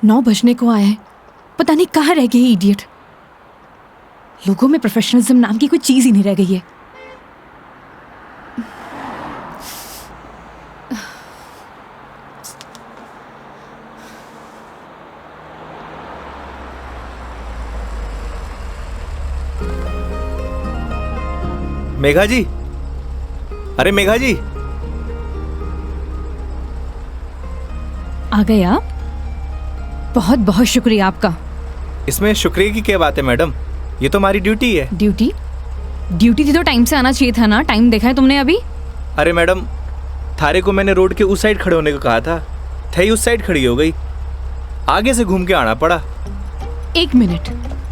9 बजने को आया है, पता नहीं कहाँ रह गई इडियट। लोगों में प्रोफेशनलिज्म नाम की कोई चीज ही नहीं रह गई है। मेघा जी, अरे मेघा जी, आ गए आप? बहुत बहुत शुक्रिया आपका। इसमें शुक्रिया की क्या बात है मैडम, ये तो हमारी ड्यूटी है। ड्यूटी? ड्यूटी थी तो टाइम से आना चाहिए था ना। टाइम देखा है तुमने अभी? अरे मैडम, थारे को मैंने रोड के उस साइड खड़े होने को कहा था, थई उस साइड खड़ी हो गई, आगे से घूम के आना पड़ा। 1 मिनट,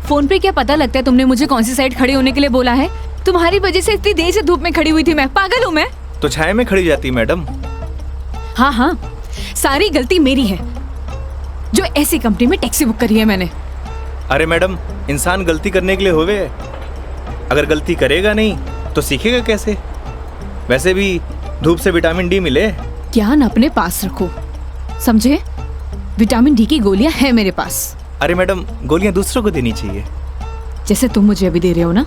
फोन पे क्या पता लगता है तुमने मुझे कौन सी साइड खड़ी होने के लिए बोला है? तुम्हारी वजह से इतनी देर से धूप में खड़ी हुई थी मैं। पागल हूँ मैं? तो छाया में खड़ी जाती मैडम। हाँ हाँ, सारी गलती मेरी है जो ऐसी कंपनी में टैक्सी बुक करी है मैंने। अरे मैडम, इंसान गलती करने के लिए होवे, अगर गलती करेगा नहीं तो सीखेगा कैसे? वैसे भी धूप से विटामिन डी मिले। ज्ञान अपने पास रखो, समझे? विटामिन डी की गोलियां हैं मेरे पास। अरे मैडम, गोलियां दूसरों को देनी चाहिए, जैसे तुम मुझे अभी दे रहे हो ना।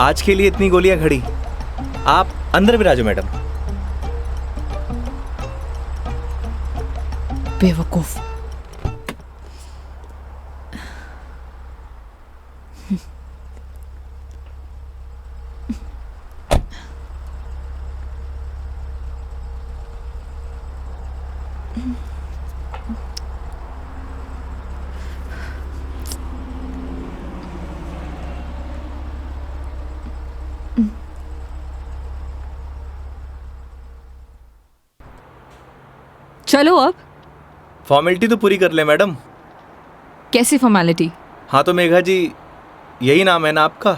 आज के लिए इतनी गोलियां खड़ी, आप अंदर विराजो मैडम। बेवकूफ। चलो अब। फॉर्मेलिटी तो पूरी कर ले मैडम। कैसी फॉर्मेलिटी? हाँ तो मेघा जी, यही नाम है ना आपका?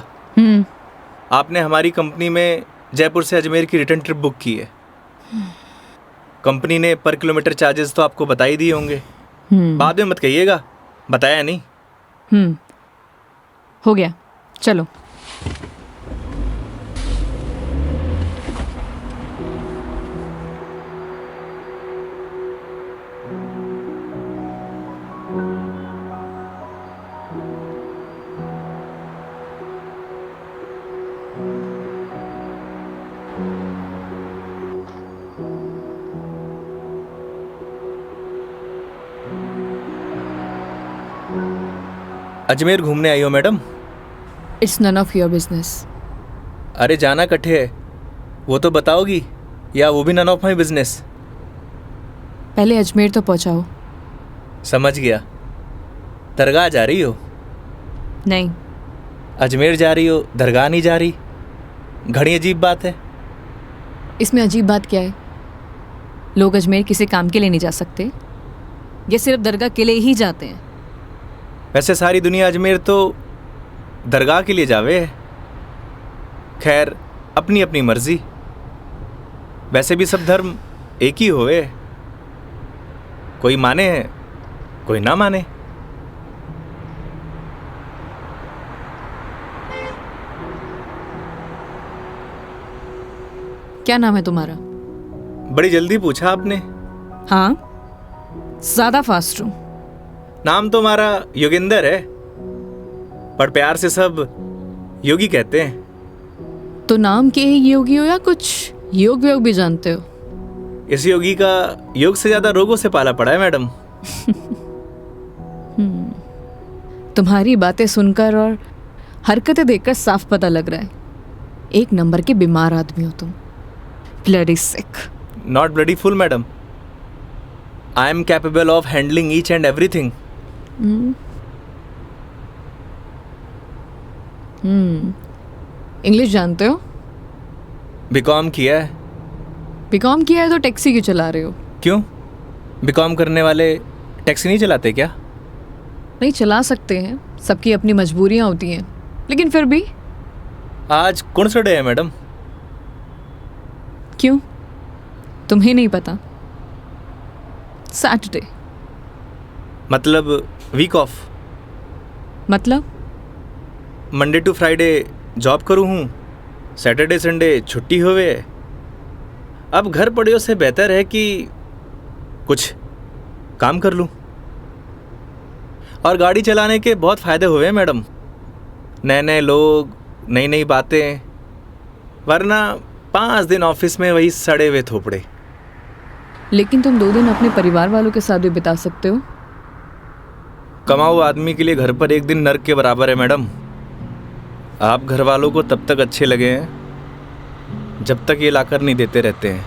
आपने हमारी कंपनी में जयपुर से अजमेर की रिटर्न ट्रिप बुक की है। कंपनी ने पर किलोमीटर चार्जेस तो आपको बता ही दिए होंगे। बाद में मत कहिएगा बताया नहीं। हो गया, चलो। अजमेर घूमने आई हो madam? It's none of your business. अरे जाना कट्ठे है वो तो बताओगी, या वो भी नन ऑफ माई बिजनेस? पहले अजमेर तो पहुंचाओ। समझ गया। दरगाह जा रही हो? नहीं। अजमेर जा रही हो, दरगाह नहीं जा रही? घड़ी अजीब बात है। इसमें अजीब बात क्या है? लोग अजमेर किसी काम के लिए नहीं जा सकते, ये सिर्फ दरगाह के लिए ही जाते हैं। वैसे सारी दुनिया अजमेर तो दरगाह के लिए जावे है। खैर, अपनी अपनी मर्जी। वैसे भी सब धर्म एक ही होवे, कोई माने कोई ना माने। क्या नाम है तुम्हारा? बड़ी जल्दी पूछा आपने। हाँ, ज्यादा फास्ट हूं। नाम तो हमारा योगेंद्र है, पर प्यार से सब योगी कहते हैं। तो नाम के ही योगी हो या कुछ योग व्योग भी जानते हो? इस योगी का योग से ज्यादा रोगों से पाला पड़ा है मैडम। तुम्हारी बातें सुनकर और हरकतें देखकर साफ पता लग रहा है, एक नंबर के बीमार आदमी हो तुम। Bloody sick. Not bloody fool madam, I am capable of handling each and everything. English जानते हो? बीकॉम किया है। बीकॉम किया है तो टैक्सी क्यों चला रहे हो? क्यों, बीकॉम करने वाले टैक्सी नहीं चलाते क्या? नहीं, चला सकते हैं, सबकी अपनी मजबूरियां होती हैं, लेकिन फिर भी। आज कौन सा डे है मैडम? क्यों, तुम्हें नहीं पता? सैटरडे। मतलब वीक ऑफ? मतलब मंडे टू फ्राइडे जॉब करूँ हूँ, सैटरडे संडे छुट्टी होवे। अब घर पड़े से बेहतर है कि कुछ काम कर लूँ। और गाड़ी चलाने के बहुत फ़ायदे हुए हैं मैडम। नए नए लोग, नई नई बातें, वरना 5 दिन ऑफिस में वही सड़े हुए थोपड़े। लेकिन तुम 2 दिन अपने परिवार वालों के साथ भी बिता सकते हो। कमाऊ आदमी के लिए घर पर एक दिन नर्क के बराबर है मैडम। आप घर वालों को तब तक अच्छे लगे हैं जब तक ये लाकर नहीं देते रहते हैं।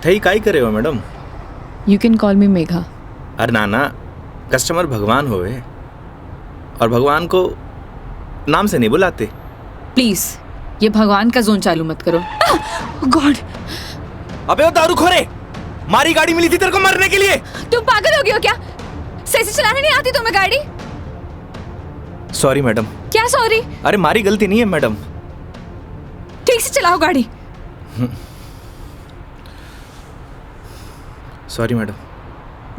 थई काई करे हो मैडम? यू कैन कॉल मी मेघा। अरे नाना, कस्टमर भगवान होवे और भगवान को नाम से नहीं बुलाते। प्लीज ये भगवान का जोन चालू मत करो। गॉड! अबे वो दारूखोरे, मारी गाड़ी मिली थी तेरे को मरने के लिए। तुम पागल हो गए हो क्या? सही से चलाने नहीं आती तुम्हें गाड़ी? Sorry madam. क्या सॉरी? अरे मारी गलती नहीं है मैडम। ठीक से चलाओ गाड़ी। Sorry madam.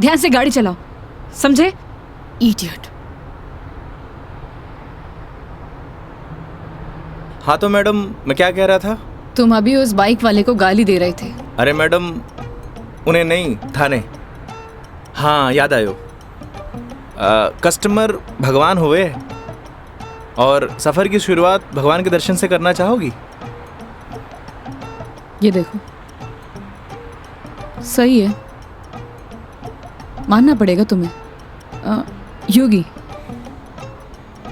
ध्यान से गाड़ी चलाओ, समझे? इडियट। हाँ तो मैडम, मैं क्या कह रहा था? तुम अभी उस बाइक वाले को गाली दे रहे थे। अरे मैडम, उन्हें नहीं, थाने। हाँ याद आयो। कस्टमर भगवान हुए और सफ़र की शुरुआत भगवान के दर्शन से करना चाहोगी? ये देखो, सही है, मानना पड़ेगा तुम्हें। योगी,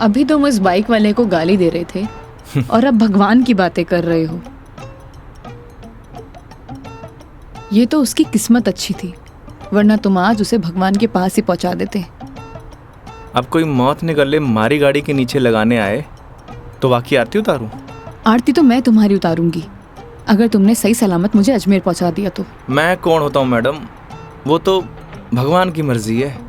अभी तुम उस बाइक वाले को गाली दे रहे थे और अब भगवान की बातें कर रहे हो। ये तो उसकी किस्मत अच्छी थी, वरना तुम आज उसे भगवान के पास ही पहुंचा देते। अब कोई मौत ने गले मारी गाड़ी के नीचे लगाने आए तो वाकई आरती उतारूं? आरती तो मैं तुम्हारी उतारूंगी अगर तुमने सही सलामत मुझे अजमेर पहुंचा दिया तो। मैं कौन होता हूँ मैडम, वो तो भगवान की मर्जी है।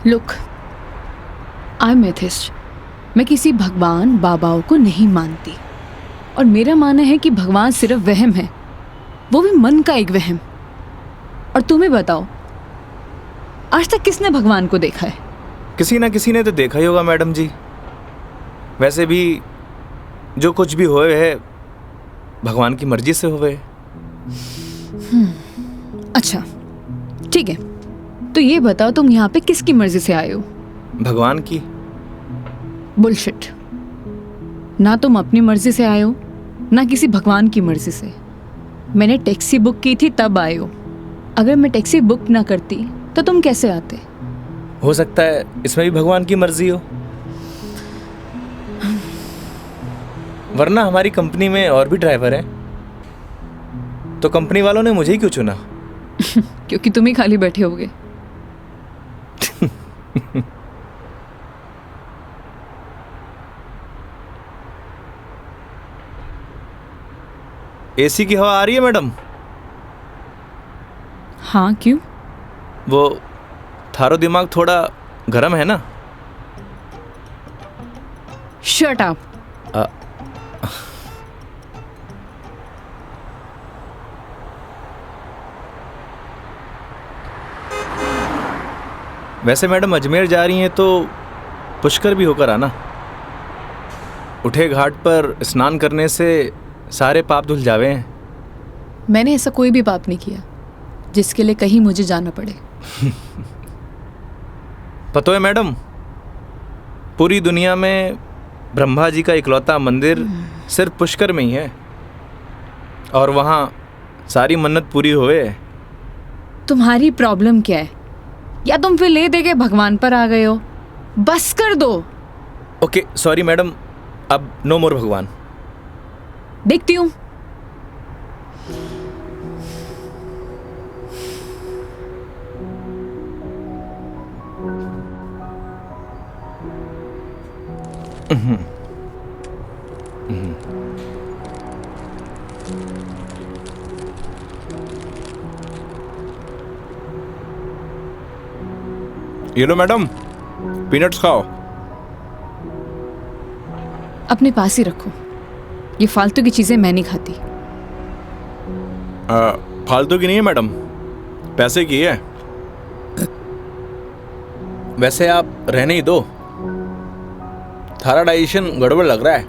Look, I am atheist. मैं किसी भगवान बाबाओं को नहीं मानती और मेरा मानना है कि भगवान सिर्फ वहम है, वो भी मन का एक वहम। और तुम्हें बताओ, आज तक किसने भगवान को देखा है? किसी ना किसी ने तो देखा ही होगा मैडम जी। वैसे भी जो कुछ भी होए है भगवान की मर्जी से होए। अच्छा ठीक है, तो ये बताओ तुम यहाँ पे किसकी मर्जी से आए हो? भगवान की। बुलशिट। ना तुम अपनी मर्जी से आए हो, ना किसी भगवान की मर्जी से। मैंने टैक्सी बुक की थी तब आए हो। अगर मैं टैक्सी बुक ना करती तो तुम कैसे आते? हो सकता है इसमें भी भगवान की मर्जी हो, वरना हमारी कंपनी में और भी ड्राइवर हैं, तो कंपनी वालों ने मुझे ही क्यों चुना? क्योंकि तुम ही खाली बैठे होगे। एसी की हवा आ रही है मैडम? हाँ क्यों? वो थारो दिमाग थोड़ा गर्म है ना? Shut up. वैसे मैडम अजमेर जा रही हैं तो पुष्कर भी होकर आना। उठे घाट पर स्नान करने से सारे पाप धुल जावे हैं। मैंने ऐसा कोई भी पाप नहीं किया जिसके लिए कहीं मुझे जाना पड़े। पता है मैडम, पूरी दुनिया में ब्रह्मा जी का इकलौता मंदिर सिर्फ पुष्कर में ही है और वहाँ सारी मन्नत पूरी हुए। तुम्हारी प्रॉब्लम क्या है? या तुम फिर ले दे के भगवान पर आ गए हो? बस कर दो। ओके सॉरी मैडम, अब नो मोर भगवान। देखती हूँ। ये लो मैडम, पीनट्स खाओ। अपने पास ही रखो, ये फालतू की चीजें मैं नहीं खाती। फालतू की नहीं है मैडम, पैसे की है। वैसे आप रहने ही दो, थारा डाइजेशन गड़बड़ लग रहा है।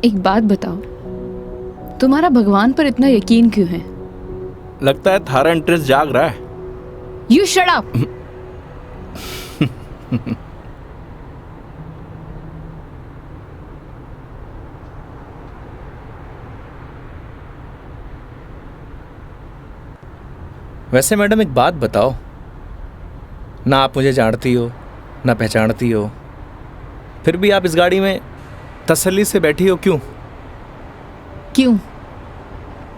एक बात बताओ, तुम्हारा भगवान पर इतना यकीन क्यों है? लगता है थारा इंटरेस्ट जाग रहा है। You shut up. वैसे मैडम एक बात बताओ, ना आप मुझे जानती हो ना पहचानती हो, फिर भी आप इस गाड़ी में तसल्ली से बैठी हो, क्यों? क्यों?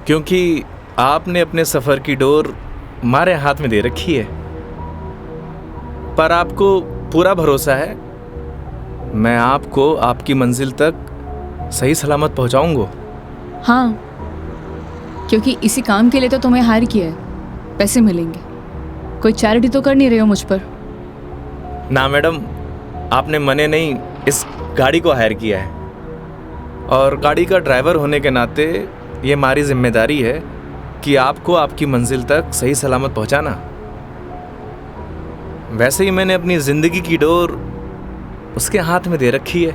क्योंकि आपने अपने सफ़र की डोर हमारे हाथ में दे रखी है, पर आपको पूरा भरोसा है मैं आपको आपकी मंजिल तक सही सलामत पहुंचाऊंगा। हाँ, क्योंकि इसी काम के लिए तो तुम्हें हायर किया है, पैसे मिलेंगे। कोई चैरिटी तो कर नहीं रहे हो मुझ पर? ना मैडम, आपने मने नहीं इस गाड़ी को हायर किया है, और गाड़ी का ड्राइवर होने के नाते ये हमारी जिम्मेदारी है कि आपको आपकी मंजिल तक सही सलामत पहुंचाना। वैसे ही मैंने अपनी ज़िंदगी की डोर उसके हाथ में दे रखी है।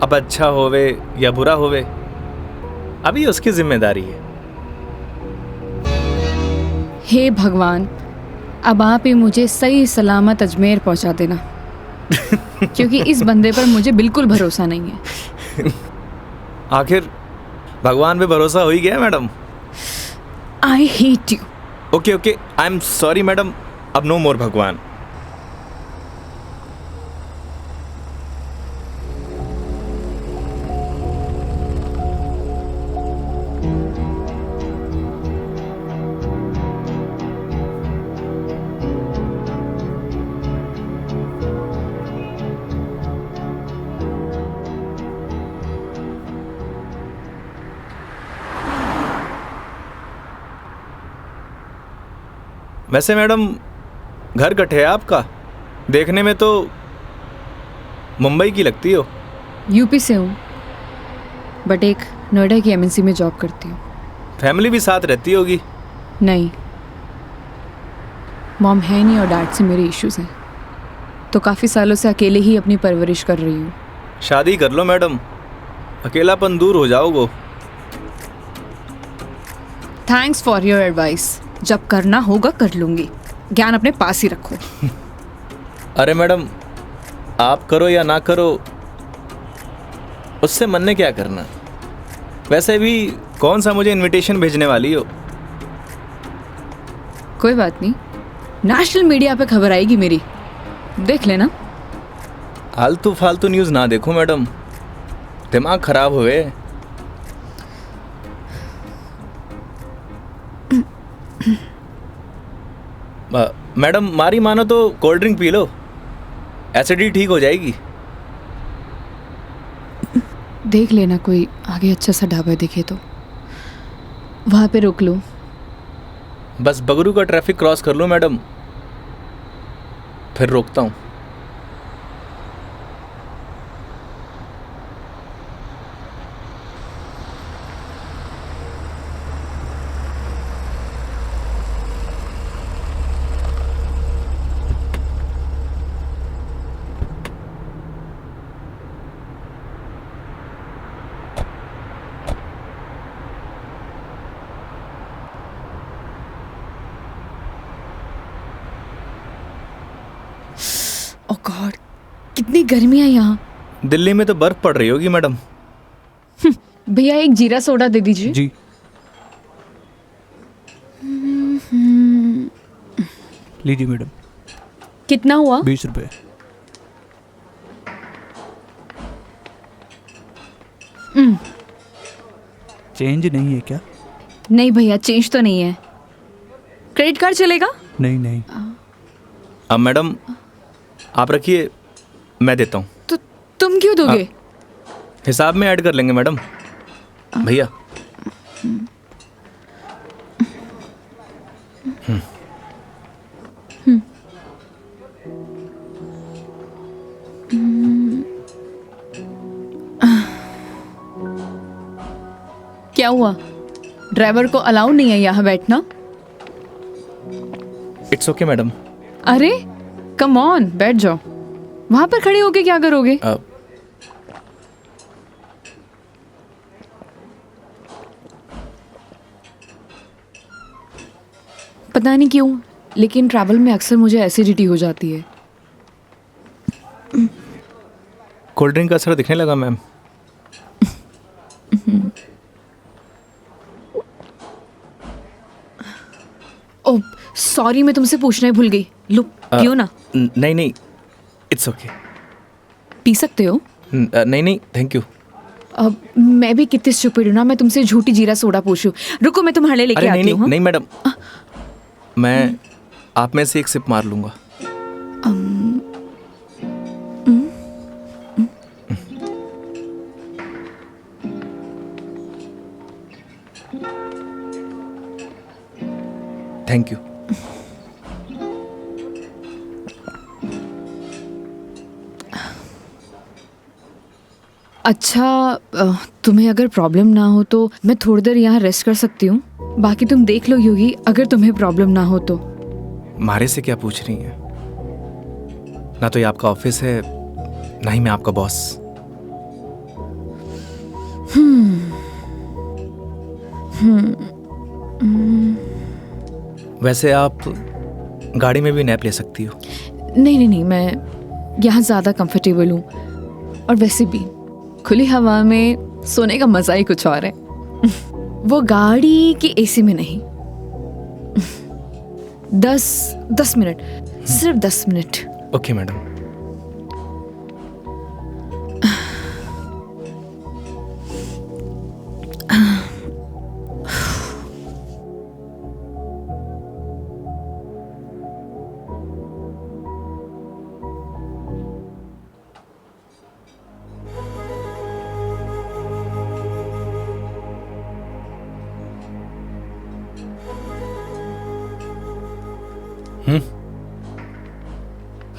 अब अच्छा होवे या बुरा होवे, अभी उसकी जिम्मेदारी है। हे भगवान, अब आप ही मुझे सही सलामत अजमेर पहुंचा देना, क्योंकि इस बंदे पर मुझे बिल्कुल भरोसा नहीं है। आखिर भगवान पे भरोसा हो ही गया madam. I hate you. Okay okay, I am sorry madam, अब नो मोर भगवान। वैसे मैडम घर कटे है आपका? देखने में तो मुंबई की लगती हो। यूपी से हूँ, बट एक नोएडा की एमएनसी में जॉब करती हूँ। फैमिली भी साथ रहती होगी? नहीं, मॉम है नहीं और डैड से मेरे इश्यूज हैं, तो काफ़ी सालों से अकेले ही अपनी परवरिश कर रही हूँ। शादी कर लो मैडम, अकेलापन दूर हो जाओगे। Thanks for your advice. जब करना होगा कर लूँगी, ज्ञान अपने पास ही रखो। अरे मैडम, आप करो या ना करो, उससे मन ने क्या करना। वैसे भी कौन सा मुझे इनविटेशन भेजने वाली हो? कोई बात नहीं, नेशनल मीडिया पे खबर आएगी मेरी, देख लेना। आलतू फालतू न्यूज़ ना देखो मैडम, दिमाग खराब हुए। मैडम मारी मानो तो cold drink P low, acidity ठीक हो जाएगी। देख लेना, कोई आगे अच्छा सा ढाबा दिखे तो वहाँ पे रोक लो। बस बगरू का ट्रैफिक क्रॉस कर लो मैडम, फिर रोकता हूँ। ओह गॉड, कितनी गर्मी है यहाँ। दिल्ली में तो बर्फ पड़ रही होगी मैडम। भैया एक जीरा सोडा दे दीजिए। जी। लीजिए मैडम। कितना हुआ? 20 रुपये। चेंज नहीं है क्या? नहीं भैया, चेंज तो नहीं है। क्रेडिट कार्ड चलेगा? नहीं नहीं। अब मैडम आप रखिए, मैं देता हूँ। तो तुम क्यों दोगे? हिसाब में ऐड कर लेंगे मैडम। भैया क्या हुआ? ड्राइवर को अलाउ नहीं है यहाँ बैठना? It's okay madam. अरे कम ऑन, बैठ जाओ। वहां पर खड़े होके क्या करोगे? पता नहीं क्यों, लेकिन ट्रैवल में अक्सर मुझे एसिडिटी हो जाती है। कोल्ड ड्रिंक का असर दिखने लगा मैम। ओह सॉरी, मैं तुमसे पूछना ही भूल गई। लो पियो ना। नहीं नहीं, इट्स ओके। पी सकते हो। नहीं नहीं, थैंक यू। अब मैं भी कितनी स्टूपिड हूँ ना, मैं तुमसे झूठी जीरा सोडा पूछूं। रुको मैं तुम्हारे लिए लेके अरे नहीं आती हूँ। नहीं नहीं मैडम, मैं आप में से एक सिप मार लूंगा। Thank you. अच्छा तुम्हें अगर प्रॉब्लम ना हो तो मैं थोड़ी देर यहाँ रेस्ट कर सकती हूँ। बाकी तुम देख लो योगी, अगर तुम्हें प्रॉब्लम ना हो तो। मारे से क्या पूछ रही हैं? ना तो ये आपका ऑफिस है, ना ही मैं आपका बॉस। वैसे आप गाड़ी में भी नैप ले सकती हो। नहीं नहीं नहीं, मैं यहाँ ज़्यादा कंफर्टेबल हूँ, और वैसे भी खुली हवा में सोने का मज़ा ही कुछ और है। वो गाड़ी की एसी में नहीं। 10 मिनट, सिर्फ 10 मिनट। Okay madam.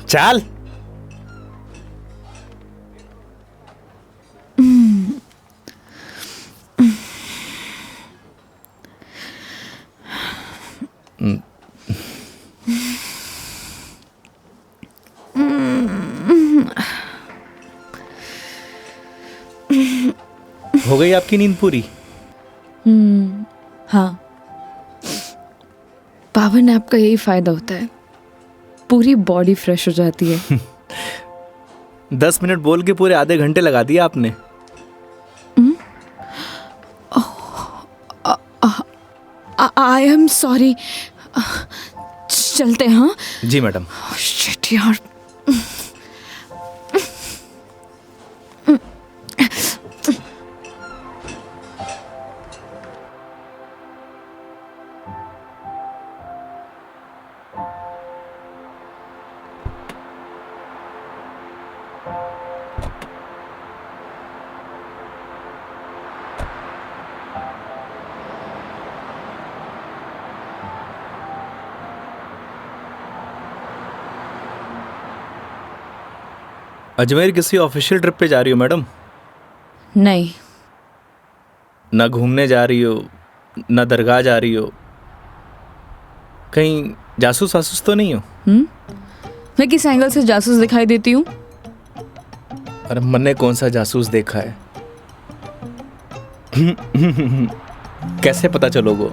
चल हो गई आपकी नींद पूरी? हाँ, पावर नैप का यही फायदा होता है, पूरी बॉडी फ्रेश हो जाती है। 10 मिनट बोल के पूरे आधे घंटे लगा दिया आपने। आई एम सॉरी। चलते हैं। हाँ जी मैडम। शिट यार। अजमेर किसी ऑफिशियल ट्रिप पे जा रही हो मैडम? नहीं। ना घूमने जा रही हो, ना दरगाह जा रही हो, कहीं जासूस वासूस तो नहीं हो? मैं किस एंगल से जासूस दिखाई देती हूँ? अरे मैंने कौन सा जासूस देखा है? कैसे पता चलोगे?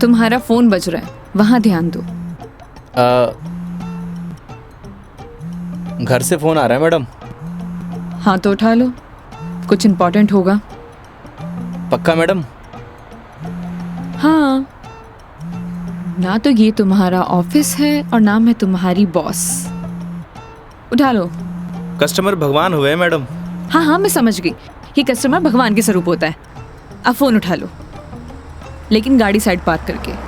तुम्हारा फोन बज रहा है, वहां ध्यान दो। घर से फोन आ रहा है मैडम। हाँ तो उठा लो, कुछ इम्पोर्टेंट होगा। पक्का मैडम? हाँ, ना तो ये तुम्हारा ऑफिस है और ना मैं तुम्हारी बॉस। उठा लो। कस्टमर भगवान हुए हैं मैडम। हाँ हाँ मैं समझ गई, ये कस्टमर भगवान के स्वरूप होता है। अब फोन उठा लो, लेकिन गाड़ी साइड पार्क करके।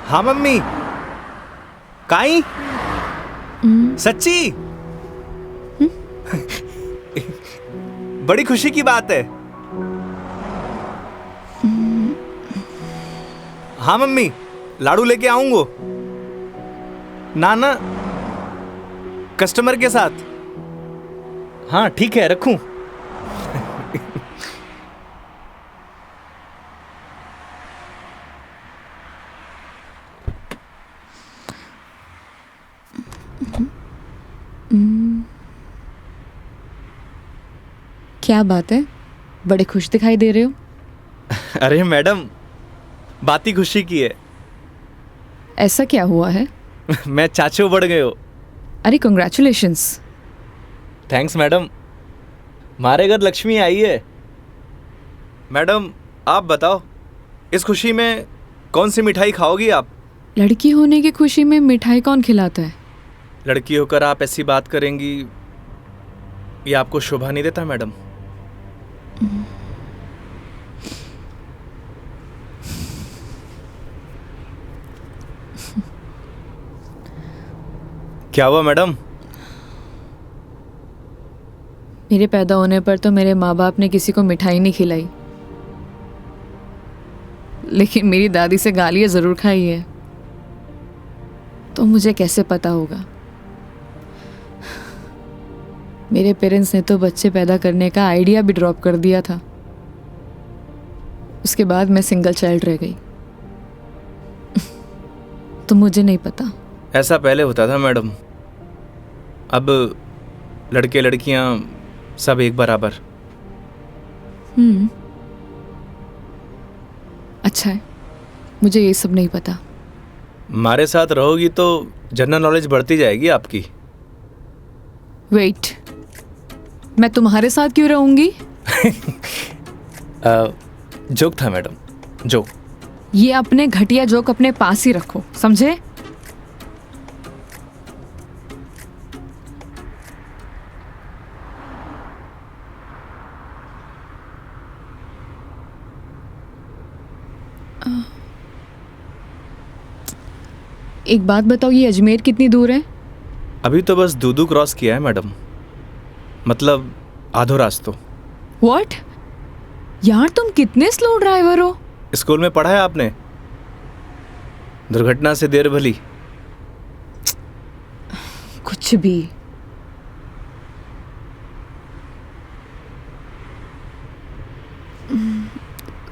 हाँ मम्मी। काई? सच्ची? बड़ी खुशी की बात है। हाँ मम्मी, लाडू लेके आऊंगो। ना ना, कस्टमर के साथ। हाँ ठीक है, रखूं। क्या बात है, बड़े खुश दिखाई दे रहे हो। अरे मैडम, बात ही खुशी की है। ऐसा क्या हुआ है। मैं चाचू बढ़ गए हो। अरे कंग्रेचुलेशंस। थैंक्स मैडम, हमारे घर लक्ष्मी आई है। मैडम आप बताओ, इस खुशी में कौन सी मिठाई खाओगी आप? लड़की होने की खुशी में मिठाई कौन खिलाता है। लड़की होकर आप ऐसी बात करेंगी, ये आपको शोभा नहीं देता मैडम। क्या हुआ मैडम? मेरे पैदा होने पर तो मेरे माँ बाप ने किसी को मिठाई नहीं खिलाई, लेकिन मेरी दादी से गालियाँ ज़रूर खाई है। तो मुझे कैसे पता होगा। मेरे पेरेंट्स ने तो बच्चे पैदा करने का आइडिया भी ड्रॉप कर दिया था। उसके बाद मैं सिंगल चाइल्ड रह गई। तो मुझे नहीं पता। ऐसा पहले होता था मैडम, अब लड़के लड़कियां सब एक बराबर। अच्छा है, मुझे ये सब नहीं पता। हमारे साथ रहोगी तो जनरल नॉलेज बढ़ती जाएगी आपकी। वेट, मैं तुम्हारे साथ क्यों रहूंगी। जोक था मैडम, जोक। ये अपने घटिया जोक अपने पास ही रखो, समझे। एक बात बताओ, ये अजमेर कितनी दूर है। अभी तो बस दूदू क्रॉस किया है मैडम, मतलब आधो रास्तों। व्हाट, यार तुम कितने स्लो ड्राइवर हो। स्कूल में पढ़ा है आपने, दुर्घटना से देर भली। कुछ भी।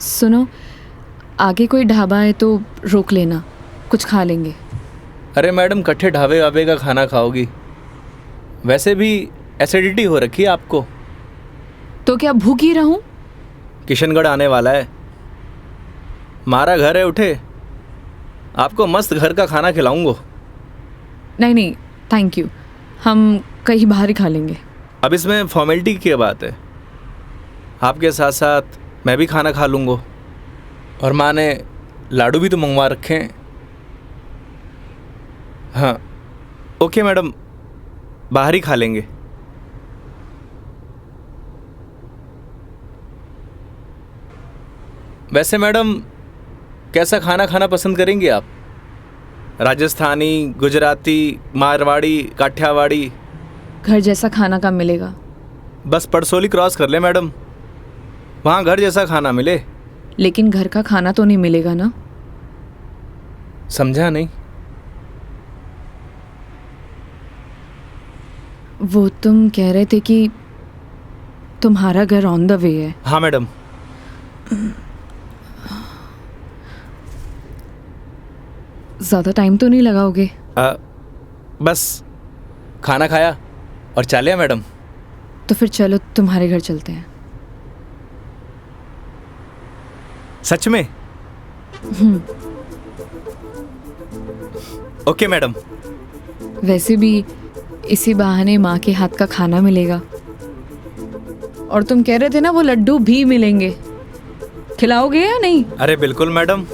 सुनो, आगे कोई ढाबा है तो रोक लेना, कुछ खा लेंगे। अरे मैडम, कट्ठे ढाबे वाबे का खाना खाओगी? वैसे भी एसिडिटी हो रखी है आपको। तो क्या भूख ही रहूं। किशनगढ़ आने वाला है, हमारा घर है, उठे आपको मस्त घर का खाना खिलाऊंगा। नहीं नहीं थैंक यू, हम कहीं बाहर ही खा लेंगे। अब इसमें फॉर्मेलिटी की बात है, आपके साथ साथ मैं भी खाना खा लूँगा। और माँ ने लाडू भी तो मंगवा रखे हैं। हाँ ओके मैडम, बाहर ही खा लेंगे। वैसे मैडम, कैसा खाना खाना पसंद करेंगी आप? राजस्थानी, गुजराती, मारवाड़ी, काठियावाड़ी? घर जैसा खाना कब मिलेगा। बस पड़सोली क्रॉस कर ले मैडम, वहाँ घर जैसा खाना मिले। लेकिन घर का खाना तो नहीं मिलेगा ना। समझा नहीं। वो तुम कह रहे थे कि तुम्हारा घर ऑन द वे है। हाँ मैडम। ज़्यादा टाइम तो नहीं लगाओगे। बस खाना खाया और चलिए मैडम। तो फिर चलो तुम्हारे घर चलते हैं। सच में? Okay madam. वैसे भी इसी बहाने माँ के हाथ का खाना मिलेगा। और तुम कह रहे थे ना वो लड्डू भी मिलेंगे, खिलाओगे या नहीं। अरे बिल्कुल मैडम।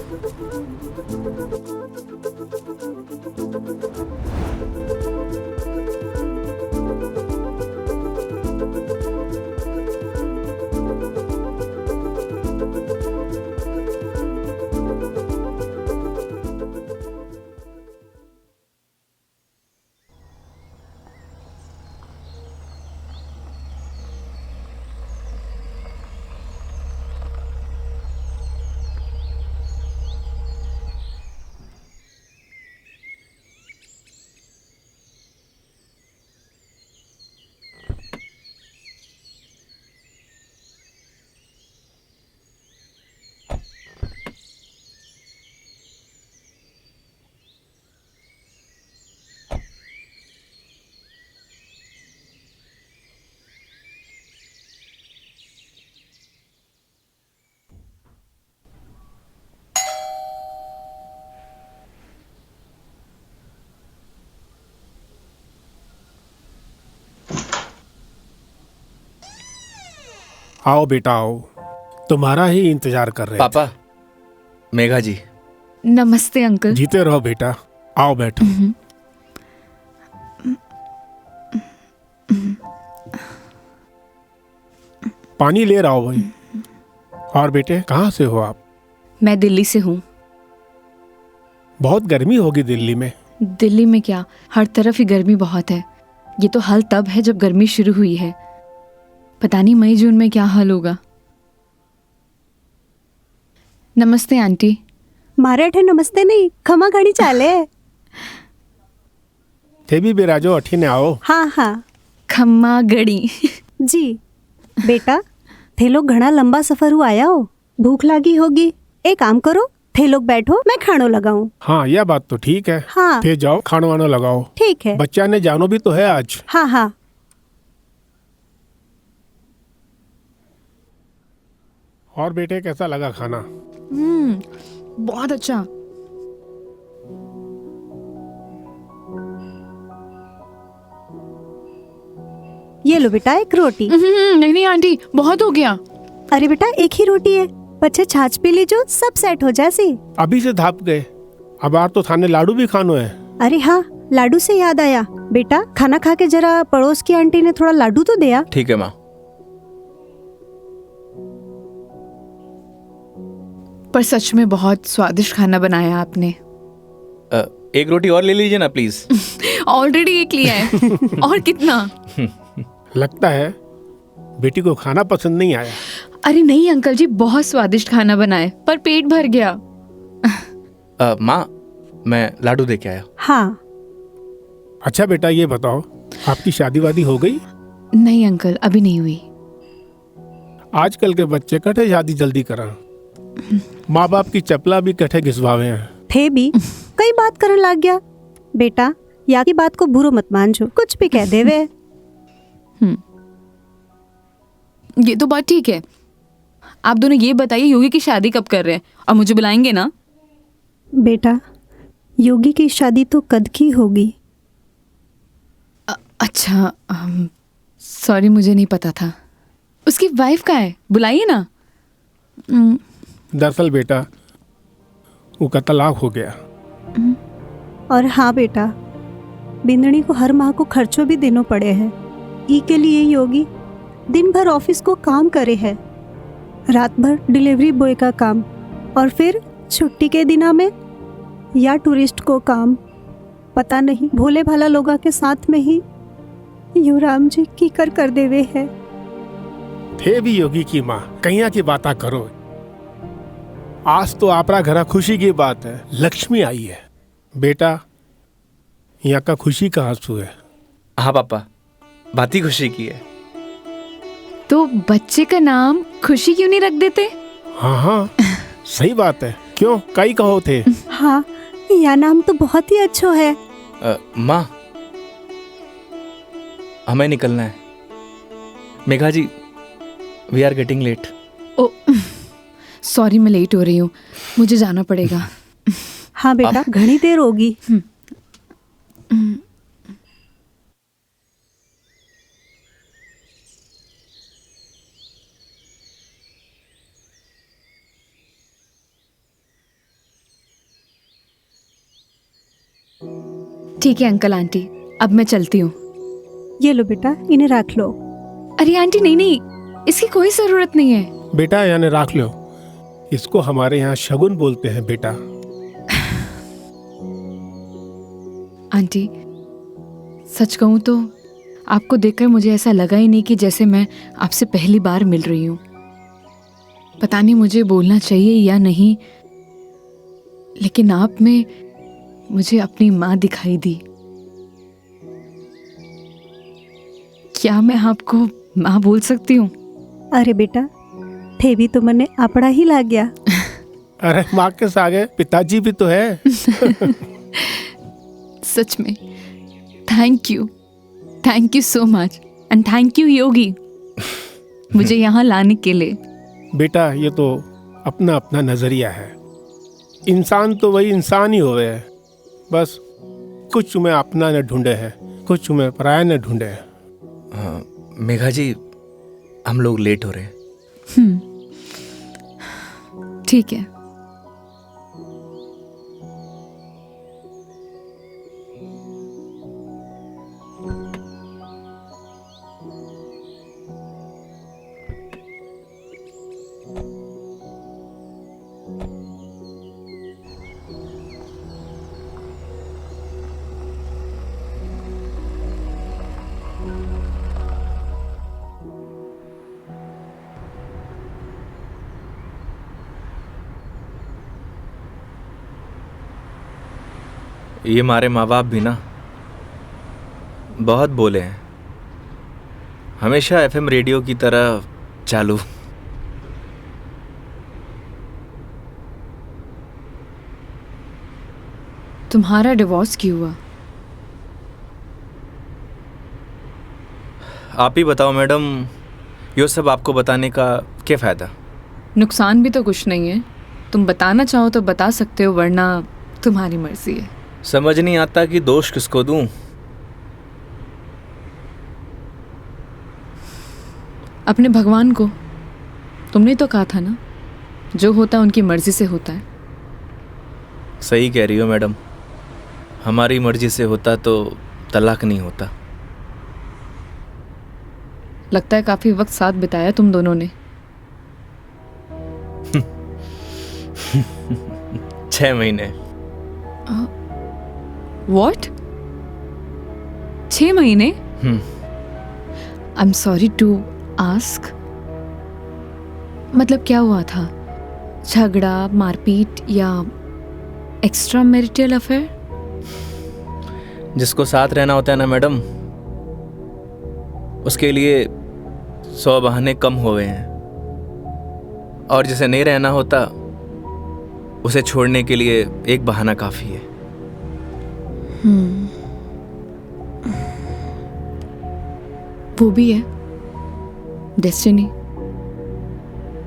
आओ बेटा आओ, तुम्हारा ही इंतजार कर रहे पापा, मेघा जी। नमस्ते अंकल। थे। जीते रहो बेटा, आओ बैठो। पानी ले रहा हो भाई। और बेटे कहाँ से हो आप? मैं दिल्ली से हूँ। बहुत गर्मी होगी दिल्ली में। दिल्ली में क्या, हर तरफ ही गर्मी बहुत है। ये तो हाल तब है जब गर्मी शुरू हुई है, पता नहीं मई जून में क्या हाल होगा। नमस्ते आंटी। मारे नमस्ते नहीं, खमा घड़ी चाले। थे भी बिराजो अठी ने आओ। हाँ हाँ खम्मा गड़ी। जी। बेटा थे लोग घना लंबा सफर हुआ आया हो, भूख लगी होगी। एक काम करो, थे लोग बैठो, मैं खानो लगाऊं। हाँ यह बात तो ठीक है। हाँ थे जाओ खानो वानो लगाओ। ठीक है। बच्चा ने जानो भी तो है आज। हाँ हाँ। और बेटे कैसा लगा खाना? बहुत अच्छा। ये लो बेटा एक रोटी। नहीं नहीं आंटी, बहुत हो गया। अरे बेटा एक ही रोटी है, बच्चे छाछ पी लीजो, सब सेट हो जासी। अभी से धाप गए, अब आर तो थाने लाडू भी खानो है। अरे हाँ, लाडू से याद आया, बेटा खाना खा के जरा पड़ोस की आंटी ने थोड़ा लाडू तो दिया। ठीक है माँ। पर सच में बहुत स्वादिष्ट खाना बनाया आपने। एक रोटी और ले लीजिए ना प्लीज। ऑलरेडी एक लिया है। और कितना? लगता है बेटी को खाना पसंद नहीं आया। अरे नहीं अंकल जी, बहुत स्वादिष्ट खाना बनाए, पर पेट भर गया। माँ, मैं लाडू दे के आया। हाँ। अच्छा बेटा ये बताओ, आपकी शादी वादी हो गई? नहीं अंकल, अभी नहीं हुई। आजकल के बच्चे कठे शादी जल्दी करा, माँ बाप की चपला भी कठे घिसवावे हैं। थे भी कई बात करने लग गया। बेटा या की बात को बुरो मत मानजो, कुछ भी कह देवे। ये तो बात ठीक है। आप दोनों ये बताइए, योगी की शादी कब कर रहे हैं और मुझे बुलाएंगे ना? बेटा योगी की शादी तो कद की होगी। अच्छा, सॉरी मुझे नहीं पता था। उसकी वाइफ कहाँ है, बुलाइए ना। दरअसल बेटा वो का तलाक हो गया। और हाँ बेटा, बिंदनी को हर माह को खर्चों भी देना पड़े हैं। ई के लिए योगी दिन भर ऑफिस को काम करे है, रात भर डिलीवरी बॉय का काम, और फिर छुट्टी के दिना में या टूरिस्ट को काम। पता नहीं भोले भाला लोगा के साथ में ही युवराम जी की कर देवे है। थे भी योगी की माँ, कहिया की बात करो। आज तो आपरा घरा खुशी की बात है, लक्ष्मी आई है। बेटा यहाँ का खुशी का आंसू है। हाँ पापा, बात ही खुशी की है। तो बच्चे का नाम खुशी क्यों नहीं रख देते? हाँ हाँ सही बात है, क्यों कई कहो थे। हाँ यह नाम तो बहुत ही अच्छा है। माँ, हमें निकलना है। Megha ji, we are getting late. Oh sorry, मैं लेट हो रही हूँ, मुझे जाना पड़ेगा। हाँ बेटा घनी देर होगी। ठीक है अंकल आंटी, अब मैं चलती हूँ। ये लो बेटा, इन्हें रख लो। अरे आंटी नहीं नहीं, इसकी कोई जरूरत नहीं है। बेटा यानी रख लो, इसको हमारे यहाँ शगुन बोलते हैं बेटा। आंटी सच कहूँ तो आपको देखकर मुझे ऐसा लगा ही नहीं कि जैसे मैं आपसे पहली बार मिल रही हूँ। पता नहीं मुझे बोलना चाहिए या नहीं, लेकिन आप में मुझे अपनी माँ दिखाई दी। क्या मैं आपको माँ बोल सकती हूँ? अरे बेटा थे भी तो मने अपना ही लग गया। अरे माँ के सागे पिताजी भी तो है। सच में thank you so much, and thank you Yogi मुझे यहाँ लाने के लिए। बेटा ये तो अपना अपना नजरिया है, इंसान तो वही इंसान ही होवे है, बस कुछ में अपना न ढूंढे है, कुछ में पराया न ढूंढे है। मेघा जी, हम लोग लेट हो रहे हैं। ठीक है। ये हमारे माँ बाप भी ना बहुत बोले हैं, हमेशा एफएम रेडियो की तरह चालू। तुम्हारा डिवोर्स क्यों हुआ? आप ही बताओ मैडम, ये सब आपको बताने का क्या फ़ायदा? नुकसान भी तो कुछ नहीं है। तुम बताना चाहो तो बता सकते हो, वरना तुम्हारी मर्जी है। समझ नहीं आता कि दोष किसको दूं। अपने भगवान को। तुमने तो कहा था ना, जो होता है उनकी मर्जी से होता है। सही कह रही हो मैडम, हमारी मर्जी से होता तो तलाक नहीं होता। लगता है काफी वक्त साथ बिताया तुम दोनों ने। 6 महीने। What? 6 महीने? I'm sorry to ask. मतलब क्या हुआ था? झगड़ा, मारपीट या एक्स्ट्रा मैरिटल अफेयर? जिसको साथ रहना होता है ना मैडम, उसके लिए 100 बहाने कम हुए हैं, और जिसे नहीं रहना होता उसे छोड़ने के लिए एक बहाना काफ़ी है। वो भी है डेस्टिनी।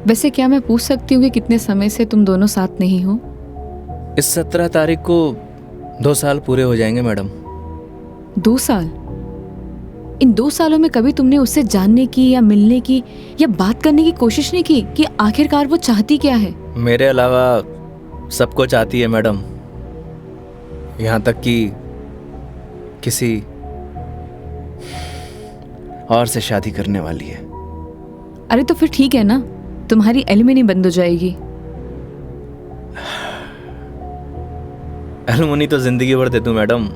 वैसे क्या मैं पूछ सकती हूँ कि कितने समय से तुम दोनों साथ नहीं हो? इस 17 तारीख को 2 साल पूरे हो जाएंगे मैडम। 2 साल? इन 2 सालों में कभी तुमने उससे जानने की या मिलने की या बात करने की कोशिश नहीं की कि आखिरकार वो चाहती क्या है? मेरे अलावा सबको चाहती है मैडम, यहाँ तक कि किसी और से शादी करने वाली है। अरे तो फिर ठीक है ना, तुम्हारी एलिमनी बंद हो जाएगी। एलुमनी तो जिंदगी भर दे दूं मैडम।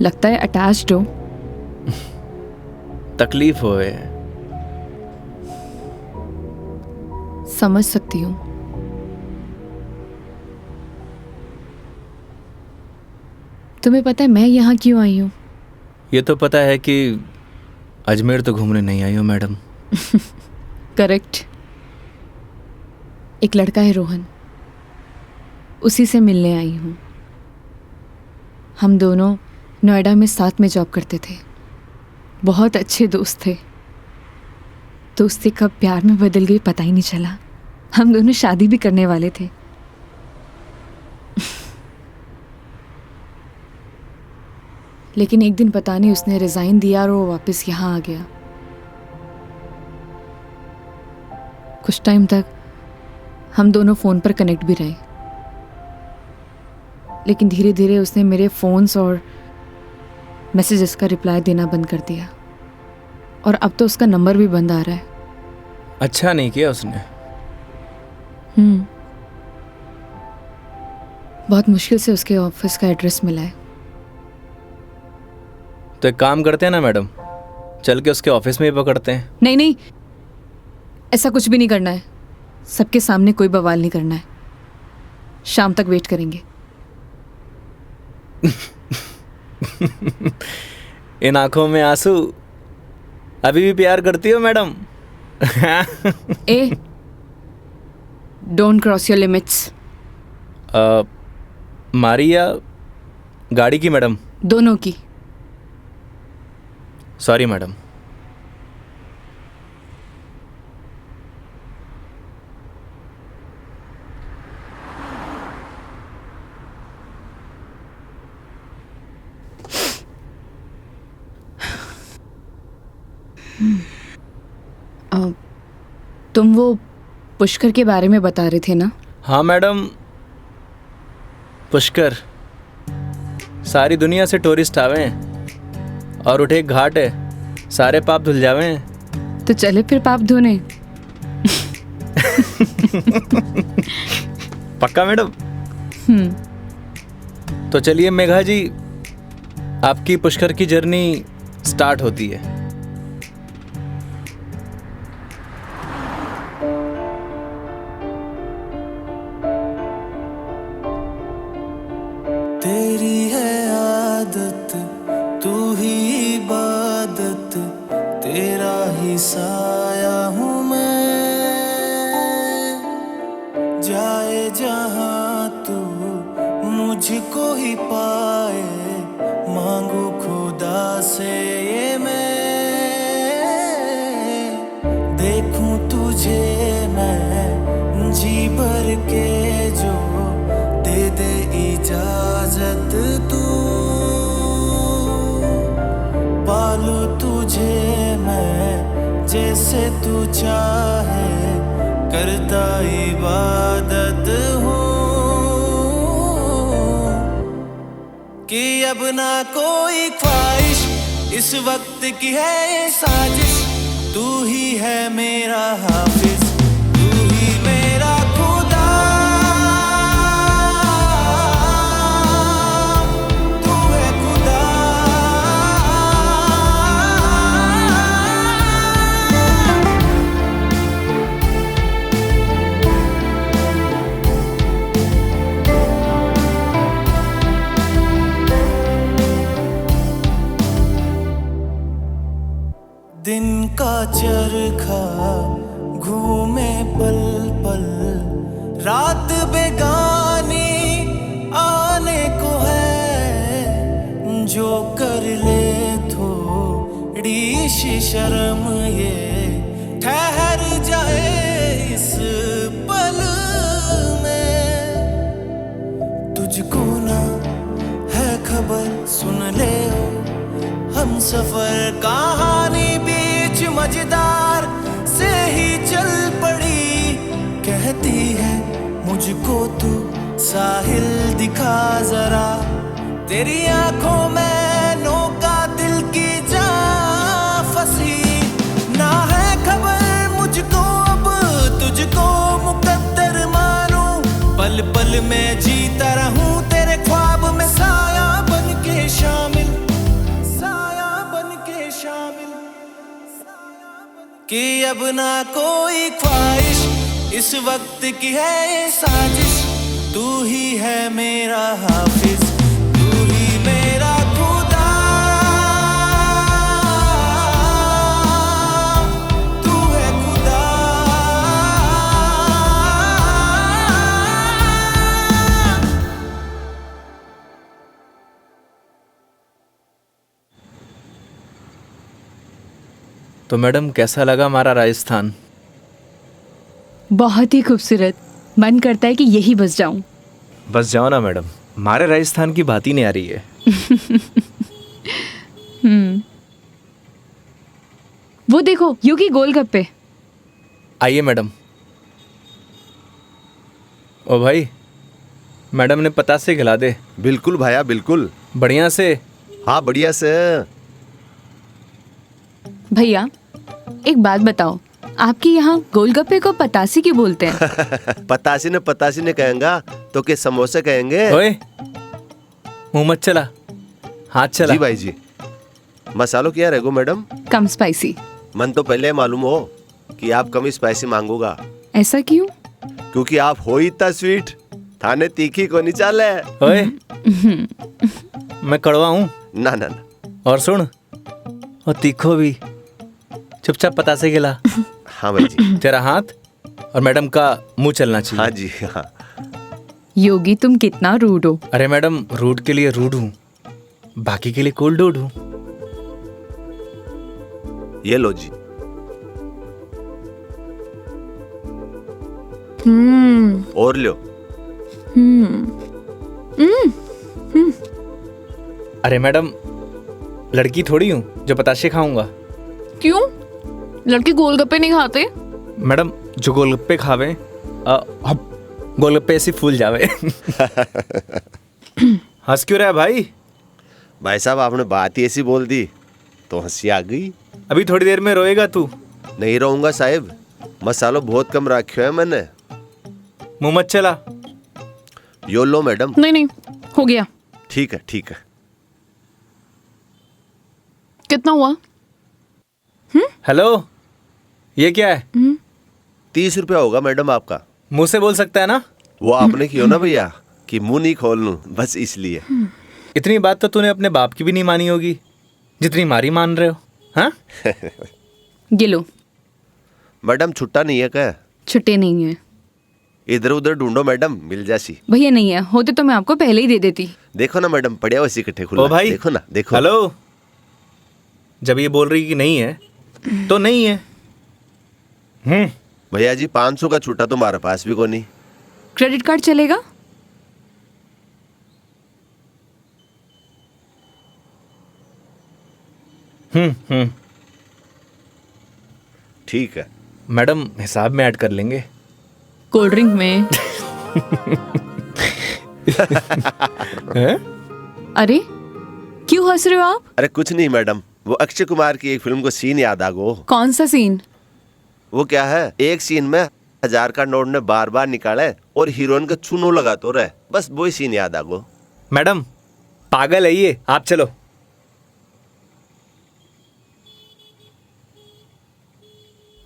लगता है अटैच्ड हो। तकलीफ होए। समझ सकती हूँ। तुम्हें पता है मैं यहाँ क्यों आई हूँ? ये तो पता है कि अजमेर तो घूमने नहीं आई हो मैडम। करेक्ट। एक लड़का है रोहन, उसी से मिलने आई हूँ। हम दोनों नोएडा में साथ में जॉब करते थे, बहुत अच्छे दोस्त थे। दोस्ती कब प्यार में बदल गई पता ही नहीं चला। हम दोनों शादी भी करने वाले थे। लेकिन एक दिन पता नहीं उसने रिजाइन दिया और वो वापस यहाँ आ गया। कुछ टाइम तक हम दोनों फ़ोन पर कनेक्ट भी रहे, लेकिन धीरे धीरे उसने मेरे फ़ोन्स और मैसेजेस का रिप्लाई देना बंद कर दिया, और अब तो उसका नंबर भी बंद आ रहा है। अच्छा नहीं किया उसने। बहुत मुश्किल से उसके ऑफिस का एड्रेस मिला है। तो एक काम करते हैं ना मैडम, चल के उसके ऑफिस में ही पकड़ते हैं। नहीं नहीं, ऐसा कुछ भी नहीं करना है। सबके सामने कोई बवाल नहीं करना है। शाम तक वेट करेंगे। इन आंखों में आंसू, अभी भी प्यार करती हो madam? A, don't cross your limits. मारी या गाड़ी की मैडम? दोनों की। Sorry madam. तुम वो पुष्कर के बारे में बता रहे थे ना? हाँ मैडम, पुष्कर सारी दुनिया से टूरिस्ट आवे हैं और उठे एक घाट है, सारे पाप धुल जावे हैं। तो चले फिर पाप धोने। पक्का मैडम? तो चलिए मेघा जी, आपकी पुष्कर की जर्नी स्टार्ट होती है। तेरी है आदत, तू ही इबादत, तेरा ही साया हूँ मैं। जाए जहाँ तू मुझको ही पाए, मांगू खुदा से ये मैं। देखूं तुझे मैं जी भर के, जो दे दे इजाजत तू। पालू तुझे मैं जैसे तू चाहे, करता इबादत हूँ। कि अब ना कोई ख्वाहिश इस वक्त की है ये साजिश, तू ही है मेरा हाफिज, तू ही मेरा खुदा। तू है खुदा। दिन का चरखा घूमे पल पल, रात बेगानी आने को है। जो कर ले थोड़ी सी शर्म, ये ठहर जाए इस पल में। तुझको ना है खबर, सुन ले ओ हम सफर कहानी बीच मजेदार से ही चल पड़ी। कहती है मुझको तू साहिल दिखा जरा, तेरी आंखों में नौका दिल की जा फंसी। ना है खबर मुझको अब तुझको मुकद्दर मानूं, पल पल में जीता रहूं तेरे ख्वाब में, साया बन के शामिल, कि अब ना कोई ख्वाहिश इस वक्त की है ये साजिश, तू ही है मेरा हाफिज, तू ही मेरा खुदा। तू है खुदा। तो मैडम कैसा लगा हमारा राजस्थान? बहुत ही खूबसूरत, मन करता है कि यही बस जाऊं। बस जाओ ना मैडम, हमारे राजस्थान की बात ही नहीं आ रही है। वो देखो योगी गोलगप्पे। आइए मैडम। ओ भाई, मैडम ने पतासे खिला दे। बिल्कुल भाया बिल्कुल। बढ़िया से। हाँ बढ़िया से। भैया एक बात बताओ, आपके यहाँ गोलगप्पे को पतासी क्यों बोलते हैं? पतासी ने कहेंगा तो के समोसे कहेंगे। ओए मुंह मत चला, हाथ चला। जी भाई जी। मसालों क्या रहेगो मैडम? कम स्पाइसी। मन तो पहले मालूम हो कि आप कम स्पाइसी मांगोगा। ऐसा क्यों? क्योंकि आप हो ही इतना स्वीट, थाने तीखी को नहीं चाले। ओए मैं कड़वा हूँ ना ना ना। और सुन, और तीखो भी। चुपचाप पतासे खिला। हाँ भाई जी। तेरा हाथ और मैडम का मुंह चलना चाहिए। हाँ जी हाँ। योगी तुम कितना रूड हो। अरे मैडम, रूड के लिए रूड हूँ, बाकी के लिए कोल्ड डूड हूँ। ये लो जी। और लो। अरे मैडम, लड़की थोड़ी हूँ जो पताशे खाऊंगा। क्यों? लड़के गोलगप्पे नहीं खाते? मैडम जो गोलगप्पे खावे गोलगप्पे ऐसे फूल जावे। हंस क्यों रहा है भाई? भाई साहब आपने बात ही ऐसी बोल दी तो हंसी आ गई। अभी थोड़ी देर में रोएगा तू। नहीं रहूंगा साहब, मसालो बहुत कम रखा है मैंने। मुंह मत चला। यो लो मैडम। नहीं नहीं, हो गया। ठीक है ठीक है। कितना हुआ? हेलो, ये क्या है? 30 रुपया होगा मैडम आपका। मुंह से बोल सकता है ना? वो आपने क्यों ना भैया कि मुंह नहीं खोल लूं, बस इसलिए। इतनी बात तो तूने अपने बाप की भी नहीं मानी होगी जितनी मारी मान रहे हो। हाँ? ये लो। मैडम छुट्टा नहीं है क्या? छुट्टे नहीं है इधर उधर ढूंढो मैडम, मिल जासी। भैया, नहीं है। होते तो मैं आपको पहले ही दे देती। देखो ना मैडम, पड़िया वैसे इकट्ठे खुला। ओ भाई, देखो ना, देखो। हेलो, जब ये बोल रही कि नहीं है तो नहीं है। भैया जी 500 का छुट्टा तुम्हारे पास भी को नहीं। क्रेडिट कार्ड चलेगा? ठीक है मैडम, हिसाब में ऐड कर लेंगे। कोल्ड ड्रिंक में। हैं? अरे क्यों हंस रहे हो आप? अरे कुछ नहीं मैडम, वो अक्षय कुमार की एक फिल्म को सीन याद आ गो। कौन सा सीन? वो क्या है, एक सीन में 1000 का नोट ने बार बार निकाले और हीरोइन का चूनो लगा तो रहे, बस वही सीन याद आ गो। मैडम पागल है ये, आप चलो।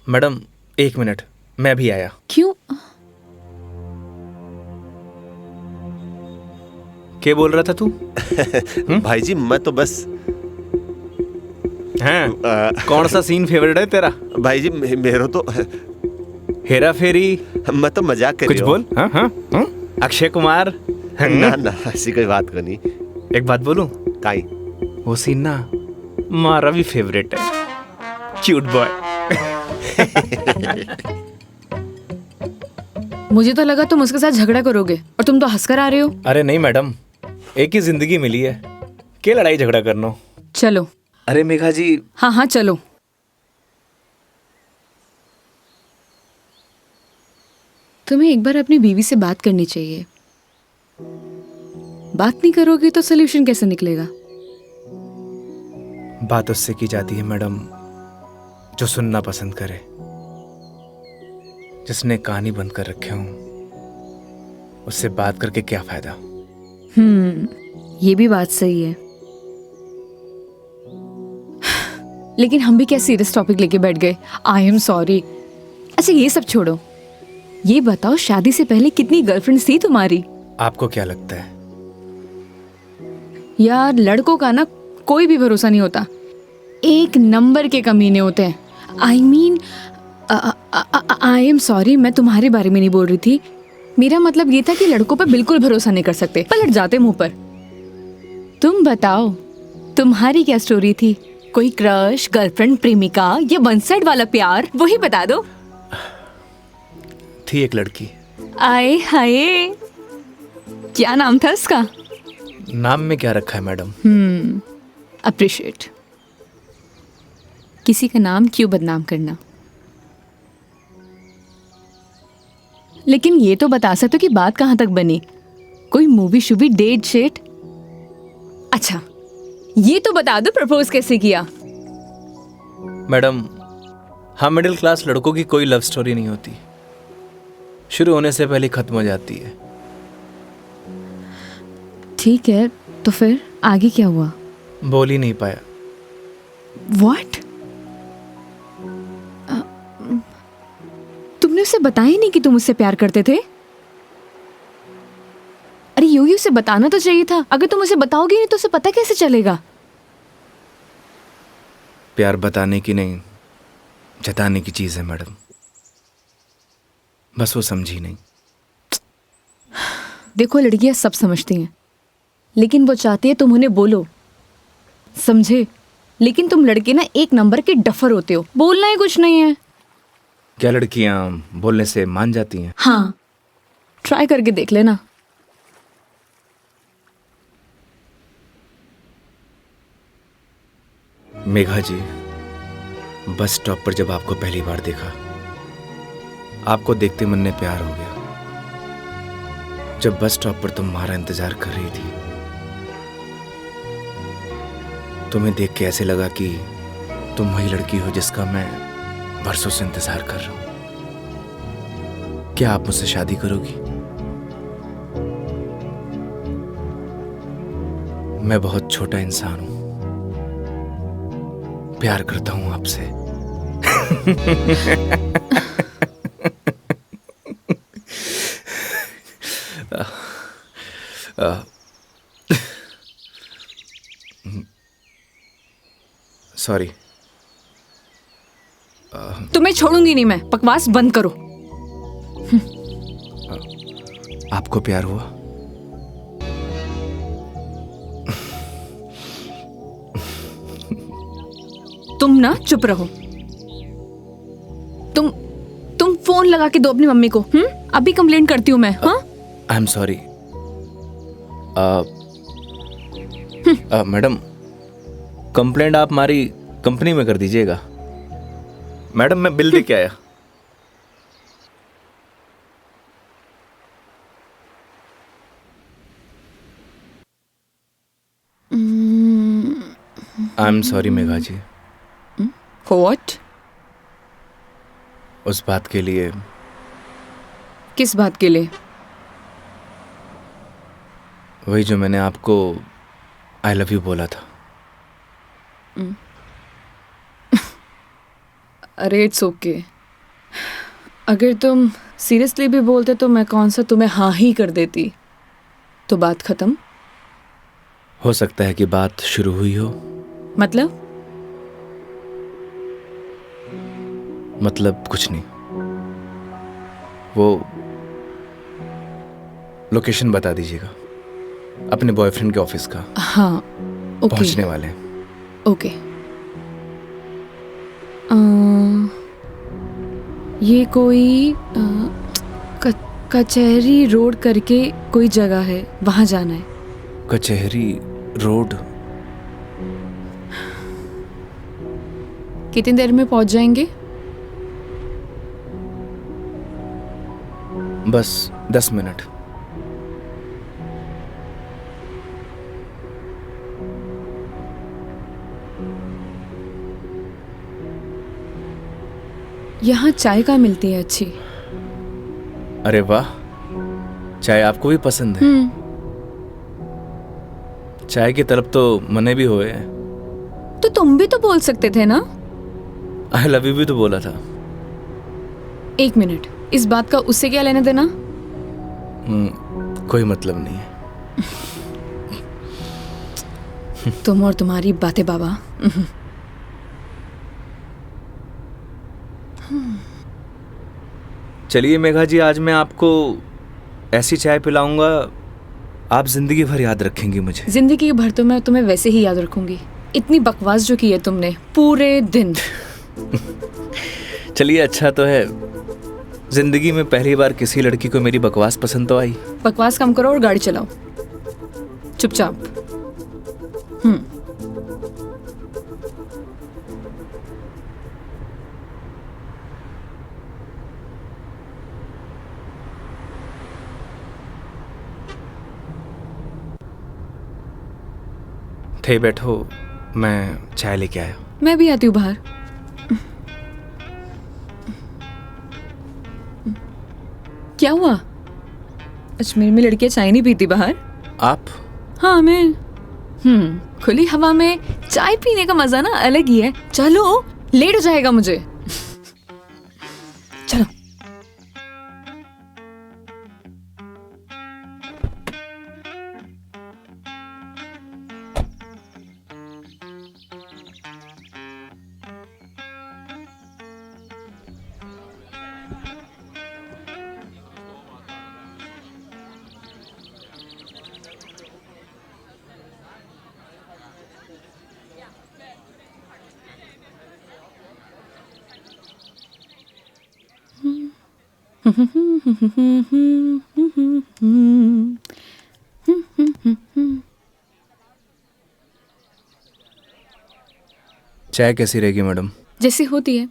मैडम 1 मिनट, मैं भी आया। क्यों? क्या बोल रहा था तू? भाई जी मैं तो बस हैं? कौन सा सीन फेवरेट है तेरा? भाई जी मेरा तो हेरा फेरी? मैं तो मजाक कर कुछ रही बोल। हाँ हाँ हाँ? अक्षय कुमार? ना ना ऐसी कोई बात को नहीं। एक बात बोलूं? काई वो सीन ना हमारा भी फेवरेट है। Cute boy. मुझे तो लगा तुम उसके साथ झगड़ा करोगे और तुम तो हंसकर आ रहे हो। अरे नहीं मैडम, एक ही जिंदगी मिली है, क्या लड़ाई झगड़ा करना। चलो। अरे मेघा जी। हाँ हाँ चलो। तुम्हें एक बार अपनी बीवी से बात करनी चाहिए। बात नहीं करोगे तो सोल्यूशन कैसे निकलेगा? बात उससे की जाती है मैडम जो सुनना पसंद करे, जिसने कहानी बंद कर रखे हूं। उससे बात करके क्या फायदा? ये भी बात सही है। लेकिन हम भी क्या सीरियस टॉपिक लेके बैठ गए। आई एम सॉरी। अच्छा ये सब छोड़ो, ये बताओ शादी से पहले कितनी गर्लफ्रेंड्स थी तुम्हारी? आपको क्या लगता है? यार लड़कों का ना कोई भी भरोसा नहीं होता, एक नंबर के कमीने होते हैं। I mean I am sorry, मैं तुम्हारे बारे में नहीं बोल रही थी। मेरा मतलब ये था कि लड़कों पर बिल्कुल भरोसा नहीं कर सकते, पलट जाते मुंह पर। तुम बताओ तुम्हारी क्या स्टोरी थी? कोई क्रश, गर्लफ्रेंड, प्रेमिका या वन साइड वाला प्यार, वही बता दो। थी एक लड़की। आए हाय, क्या नाम था उसका? नाम में क्या रखा है मैडम? अप्रिशिएट। किसी का नाम क्यों बदनाम करना। लेकिन ये तो बता सकते हो कि बात कहाँ तक बनी? कोई मूवी शूवी, डेट शेट? अच्छा ये तो बता दो प्रपोज कैसे किया? मैडम हम मिडिल क्लास लड़कों की कोई लव स्टोरी नहीं होती, शुरू होने से पहले खत्म हो जाती है। ठीक है, तो फिर आगे क्या हुआ? बोल ही नहीं पाया। What? तुमने उसे बताया नहीं कि तुम उससे प्यार करते थे? अरे योगी उसे बताना तो चाहिए था। अगर तुम उसे बताओगे नहीं तो उसे पता कैसे चलेगा? प्यार बताने की नहीं, जताने की चीज है मैडम, बस वो समझी नहीं। देखो लड़कियां सब समझती हैं, लेकिन वो चाहती है तुम उन्हें बोलो, समझे? लेकिन तुम लड़के ना एक नंबर के डफर होते हो, बोलना ही कुछ नहीं है। क्या लड़कियां बोलने से मान जाती हैं? हाँ, ट्राई करके देख लेना। मेघा जी, बस स्टॉप पर जब आपको पहली बार देखा आपको देखते मन में प्यार हो गया। जब बस स्टॉप पर तुम्हारा इंतजार कर रही थी, तुम्हें देख के ऐसे लगा कि तुम वही लड़की हो जिसका मैं बरसों से इंतजार कर रहा हूं। क्या आप मुझसे शादी करोगी? मैं बहुत छोटा इंसान हूं, प्यार करता हूं आपसे। सॉरी। तुम्हें छोड़ूंगी नहीं मैं, बकवास बंद करो। आपको प्यार हुआ? तुम ना चुप रहो। तुम फोन लगा के दो अपनी मम्मी को। अभी कंप्लेंट करती हूँ मैं। हाँ, आई एम सॉरी। मैडम, कंप्लेंट आप हमारी कंपनी में कर दीजिएगा। मैडम, मैं बिल दे के आया। I am sorry Megha ji, what? उस बात के लिए। किस बात के लिए? वही जो मैंने आपको आई लव यू बोला था। अरे इट्स ओके। अगर तुम सीरियसली भी बोलते तो मैं कौन सा तुम्हें हाँ ही कर देती, तो बात खत्म। हो सकता है कि बात शुरू हुई हो। मतलब कुछ नहीं। वो लोकेशन बता दीजिएगा अपने बॉयफ्रेंड के ऑफिस का। हाँ ओके। पहुंचने वाले हैं। ओके। ये कोई कचहरी रोड करके कोई जगह है, वहां जाना है। कचहरी रोड? कितनी देर में पहुंच जाएंगे? बस 10 मिनट। यहाँ चाय का मिलती है अच्छी। अरे वाह, चाय आपको भी पसंद है? चाय की तलब तो मने भी हुए हैं। तो तुम भी तो बोल सकते थे ना। आई लव यू भी तो बोला था। एक मिनट, इस बात का उससे क्या लेना देना? कोई मतलब नहीं है। तुम और तुम्हारी बातें बाबा। चलिए मेघा जी, आज मैं आपको ऐसी चाय पिलाऊंगा, आप जिंदगी भर याद रखेंगी मुझे। जिंदगी भर तो मैं तुम्हें वैसे ही याद रखूंगी। इतनी बकवास जो की है तुमने पूरे दिन। चलिए, अच्छा तो है, जिंदगी में पहली बार किसी लड़की को मेरी बकवास पसंद तो आई। बकवास कम करो और गाड़ी चलाओ चुपचाप। थे बैठो, मैं चाय लेके आया। मैं भी आती हूँ बाहर। क्या हुआ? अजमेर में लड़कियां चाय नहीं पीती बाहर? आप? हाँ मैं। खुली हवा में चाय पीने का मजा ना अलग ही है। चलो, लेट हो जाएगा मुझे। चलो। चाय कैसी रहेगी मैडम? जैसी होती है,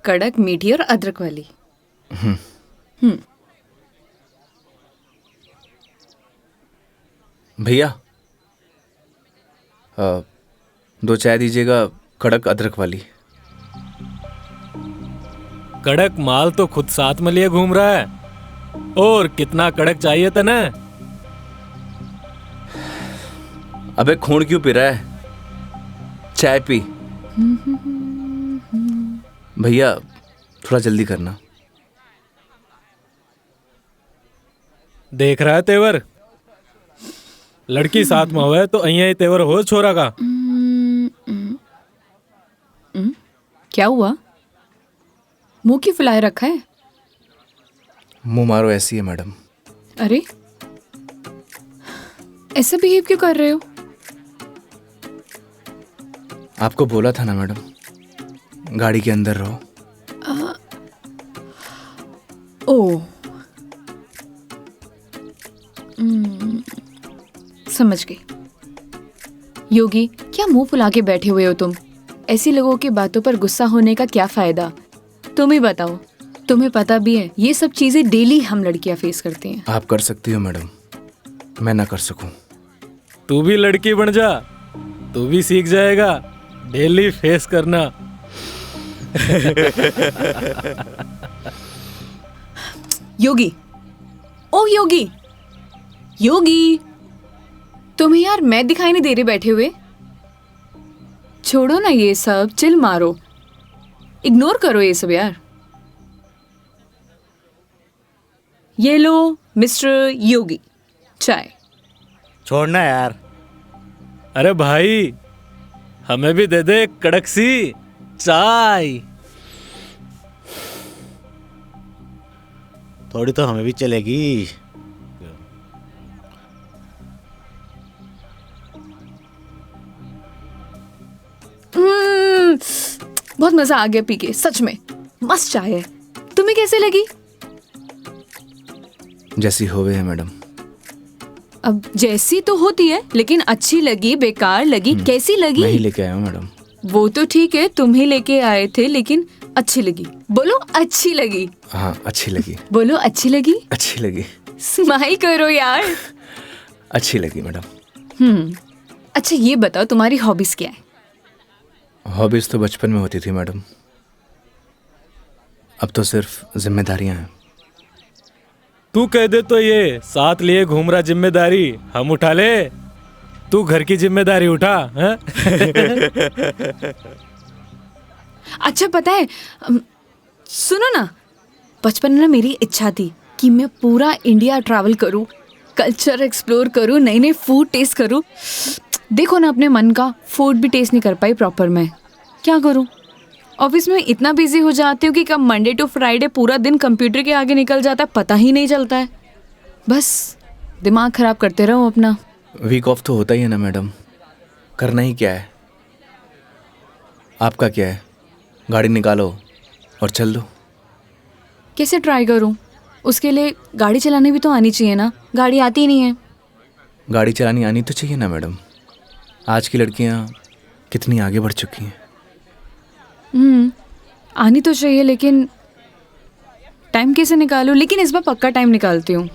कड़क, मीठी और अदरक वाली। भैया 2 चाय दीजिएगा, कड़क अदरक वाली। कड़क माल तो खुद साथ में लिए घूम रहा है। और कितना कड़क चाहिए तने? अबे खून क्यों पी रहा है? चाय पी। भैया थोड़ा जल्दी करना। देख रहा है तेवर? लड़की साथ में हुए तो अहिया ही तेवर हो छोरा का। क्या हुआ? मुंह क्यों फुलाए रखा है? मुंह मारो ऐसी है मैडम। अरे ऐसा बिहेव क्यों कर रहे हो? आपको बोला था ना मैडम, गाड़ी के अंदर रहो। ओ समझ गई। योगी, क्या मुंह फुला के बैठे हुए हो तुम? ऐसी लोगों की बातों पर गुस्सा होने का क्या फायदा? तुम ही बताओ। तुम्हें पता भी है ये सब चीजें डेली हम लड़कियां फेस करती हैं। आप कर सकती हो मैडम, मैं ना कर सकूं। तू भी लड़की बन जा, तू भी सीख जाएगा डेली फेस करना। योगी, ओ योगी, योगी, तुम्हें यार मैं दिखाई नहीं दे रही बैठे हुए? छोड़ो ना ये सब, चिल मारो, इग्नोर करो ये सब यार। ये लो मिस्टर योगी, चाय। छोड़ना यार। अरे भाई, हमें भी दे दे कड़क सी चाय। थोड़ी तो हमें भी चलेगी। बहुत मजा आ गया पी के, सच में मस्त चाय है। तुम्हें कैसे लगी? जैसी होवे है मैडम। अब जैसी तो होती है, लेकिन अच्छी लगी, बेकार लगी, कैसी लगी? मैं ही लेके आया हूँ मैडम। वो तो ठीक है, तुम ही लेके आए थे, लेकिन अच्छी लगी। बोलो अच्छी लगी। हाँ अच्छी लगी। बोलो अच्छी लगी। अच्छी लगी। स्माइल करो यार। अच्छी लगी मैडम। अच्छा ये बताओ तुम्हारी हॉबीज क्या है? हॉबीज तो बचपन में होती थी मैडम, अब तो सिर्फ जिम्मेदारियां हैं। तू कह दे तो ये साथ लिए घूम रहा जिम्मेदारी हम उठा ले। तू घर की जिम्मेदारी उठा है? अच्छा पता है, सुनो ना, बचपन में ना मेरी इच्छा थी कि मैं पूरा इंडिया ट्रैवल करूं, कल्चर एक्सप्लोर करूं, नई नई फूड टेस्ट करूं। देखो ना, अपने मन का फूड भी टेस्ट नहीं कर पाई प्रॉपर मैं। क्या करूं? ऑफिस में इतना बिजी हो जाती हूँ कि कब मंडे टू फ्राइडे पूरा दिन कंप्यूटर के आगे निकल जाता है पता ही नहीं चलता है। बस दिमाग खराब करते रहो अपना। वीक ऑफ तो होता ही है ना मैडम, करना ही क्या है। आपका क्या है, गाड़ी निकालो और चल दो। कैसे ट्राई करूं? उसके लिए गाड़ी चलानी भी तो आनी चाहिए ना, गाड़ी आती ही नहीं है। गाड़ी चलानी आनी तो चाहिए ना मैडम, आज की लड़कियां कितनी आगे बढ़ चुकी हैं। आनी तो चाहिए, लेकिन टाइम कैसे निकालूं? लेकिन इस बार पक्का टाइम निकालती हूँ।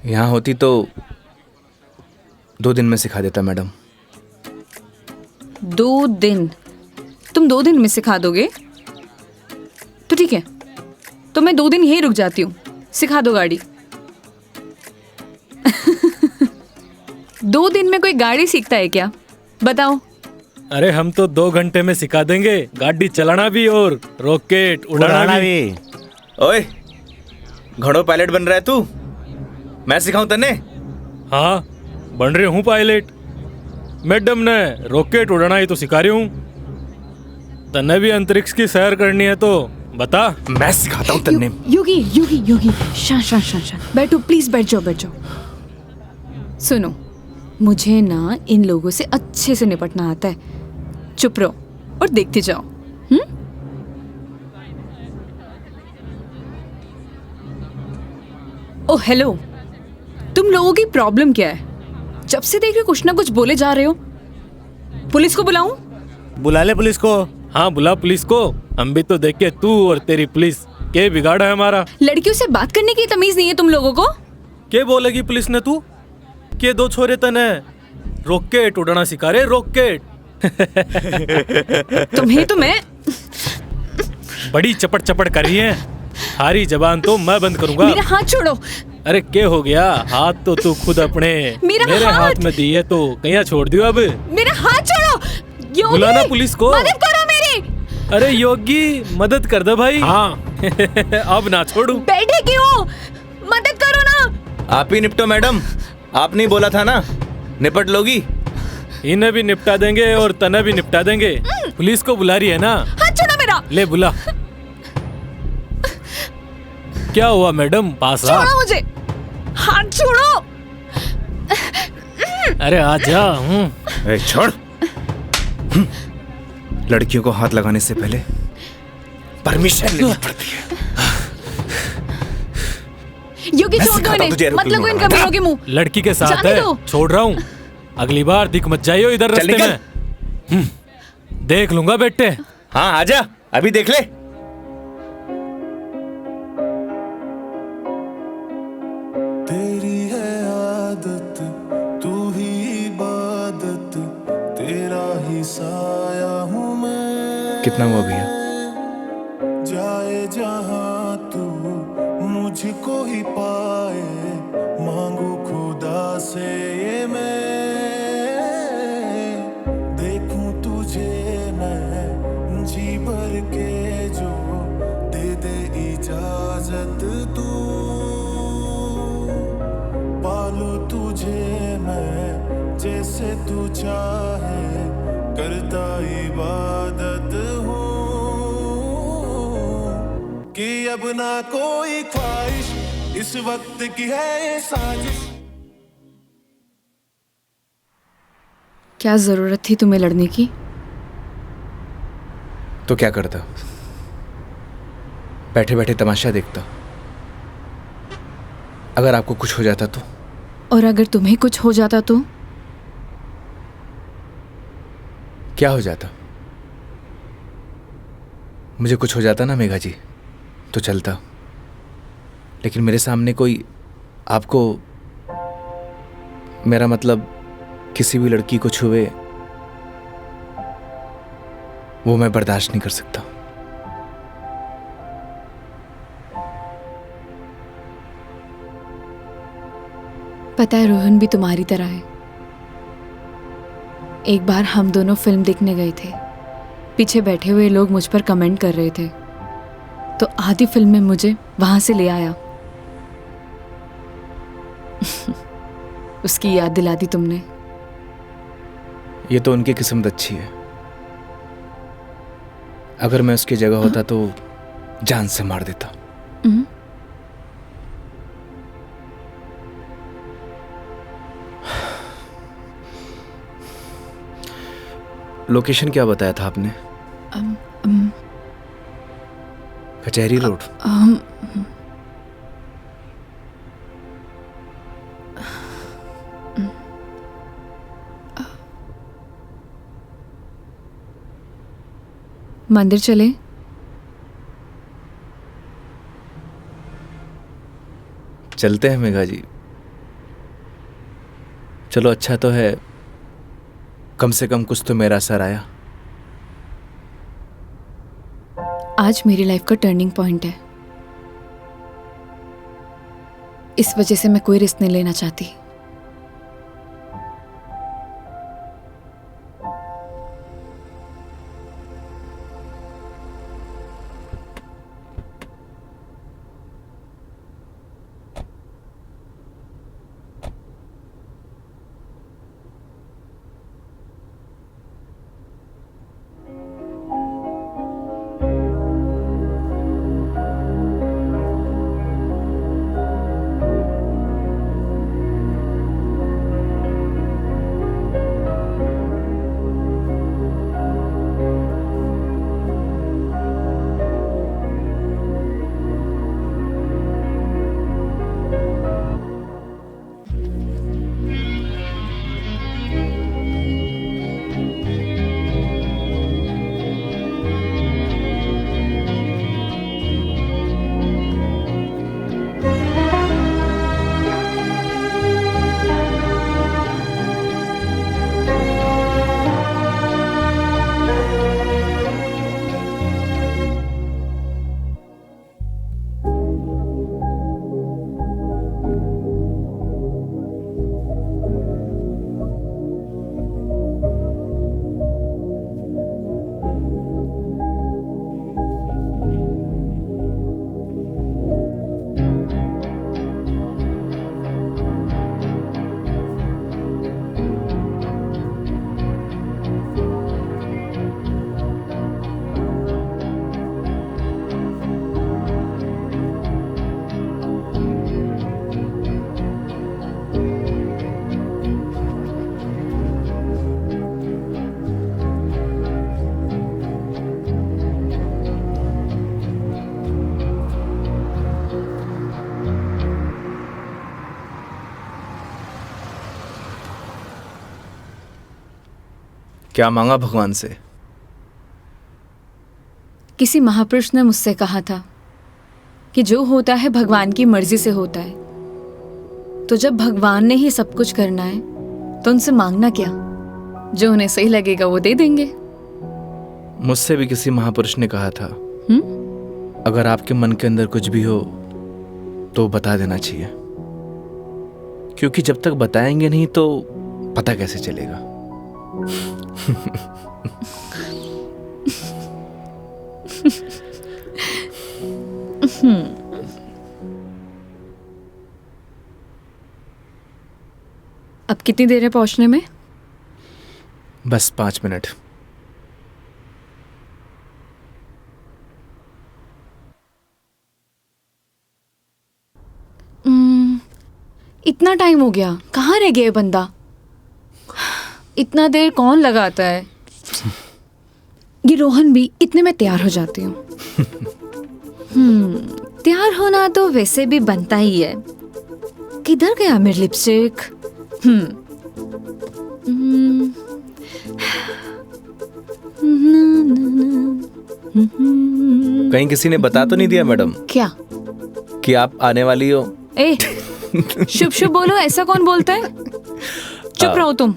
यहाँ होती तो 2 दिन में सिखा देता मैडम। 2 दिन? तुम 2 दिन में सिखा दोगे? तो ठीक है, तो मैं 2 दिन यहीं रुक जाती हूँ, सिखा दो गाड़ी। 2 दिन में कोई गाड़ी सीखता है क्या? बताओ। अरे हम तो 2 घंटे में सिखा देंगे, गाड़ी चलाना भी और रॉकेट उड़ाना भी। ओए, घोड़ो पायलट बन रहा है तू? मैं सिखाऊं तन्ने? हाँ बन रही हूँ पायलट। मैडम ने रॉकेट उड़ाना ही तो सिखा रही हूँ। तन्ने भी अंतरिक्ष की सैर करनी है तो बता। मैं सिखाता हूँ तन्ने। योगी योगी योगी, शांत। बैठो प्लीज, बैठ जाओ। सुनो, मुझे ना इन लोगों से अच्छे से निपटना आता है। चुप रहो और देखते जाओ। ओ हेलो, तुम लोगों की प्रॉब्लम क्या है? जब से देख रहे कुछ ना कुछ बोले जा रहे हो। पुलिस को बुलाऊं? बुला ले पुलिस को। हाँ बुला पुलिस को, हम भी तो देखे तू और तेरी पुलिस के बिगाड़ा है हमारा? लड़कियों से बात करने की तमीज नहीं है तुम लोगों को? के बोलेगी पुलिस ने तू? के दो छोरे तने रॉकेट उड़ाना सिखा रहे, रॉकेट। तुम्हें तो मैं बड़ी चपड़ चपड़ कर रही है। हारी जबान तो मैं बंद करूंगा। मेरा हाथ छोड़ो। अरे क्या हो गया? हाथ तो तू खुद अपने मेरे हाथ में दी है तो कहीं छोड़ दियो अब। मेरा हाथ छोड़ो। योगी, बुलाना पुलिस को। मदद करो मेरी। अरे योगी मदद कर दे भाई। हाँ अब ना छोड़ू। बैठे क्यों? मदद करो ना। आप ही निपटो मैडम, आपने बोला था ना निपट लोगी। इन्हें भी निपटा देंगे और तने भी निपटा देंगे। पुलिस को बुला रही है ना? हाथ छोड़ो मेरा। ले बुला। क्या हुआ मैडम? पास आ। छोड़ो मुझे, हाथ छोड़ो। अरे आजा। ए, छोड़। लड़कियों को हाथ लगाने से पहले परमिशन लेनी पड़ती है। योगी छोड़ दो इन्हें, मत लगो इन कमीनों के मुंह। लड़की के साथ जाने है, दो। छोड़ रहा हूँ। अगली बार दिख मत जाइयो इधर चल रास्ते निकल। में। देख लूंगा बेटे। हाँ आजा, अभी देख ले। तेरी है आदत, तू ही इबादत, तेरा ही साया हूँ मैं। कितना हुआ भैया? जाए जहाँ तू मुझको ही पाए, मांगू खुदा से ये मैं। देखूं तुझे मैं जी भर के, जो दे दे इजाजत तू। पालू तुझे मैं जैसे तू चाहे, करता इबादत हूँ कि अब ना कोई ख्वाहिश, इस वक्त की है ये साजिश। क्या जरूरत थी तुम्हें लड़ने की? तो क्या करता? बैठे बैठे तमाशा देखता। अगर आपको कुछ हो जाता तो? और अगर तुम्हें कुछ हो जाता तो? क्या हो जाता? मुझे कुछ हो जाता ना मेघा जी तो चलता, लेकिन मेरे सामने कोई आपको, मेरा मतलब किसी भी लड़की को छुए, वो मैं बर्दाश्त नहीं कर सकता। पता है रोहन भी तुम्हारी तरह है। एक बार हम दोनों फिल्म देखने गए थे। पीछे बैठे हुए लोग मुझ पर कमेंट कर रहे थे, तो आधी फिल्म में मुझे वहां से ले आया। उसकी याद दिला दी तुमने। ये तो उनकी किस्मत अच्छी है। अगर मैं उसकी जगह होता तो जान से मार देता। लोकेशन क्या बताया था आपने? कचहरी रोड। मंदिर चले? चलते हैं मेघा जी। चलो अच्छा तो है, कम से कम कुछ तो मेरा असर आया। आज मेरी लाइफ का टर्निंग पॉइंट है। इस वजह से मैं कोई रिस्क नहीं लेना चाहती। क्या मांगा भगवान से? किसी महापुरुष ने मुझसे कहा था कि जो होता है भगवान की मर्जी से होता है, तो जब भगवान ने ही सब कुछ करना है तो उनसे मांगना क्या, जो उन्हें सही लगेगा वो दे देंगे। मुझसे भी किसी महापुरुष ने कहा था, अगर आपके मन के अंदर कुछ भी हो तो बता देना चाहिए, क्योंकि जब तक बताएंगे नहीं तो पता कैसे चलेगा। अब कितनी देर है पहुंचने में? बस 5 मिनट। इतना टाइम हो गया, कहाँ रह गया ये बंदा? इतना देर कौन लगाता है? ये रोहन भी, इतने में तैयार हो जाती हूँ। तैयार होना तो वैसे भी बनता ही है। किधर गया मेरी लिपस्टिक? कहीं किसी ने बता तो नहीं दिया मैडम क्या? कि आप आने वाली हो? ए, शुभ शुभ बोलो, ऐसा कौन बोलता है? चुप रहो तुम।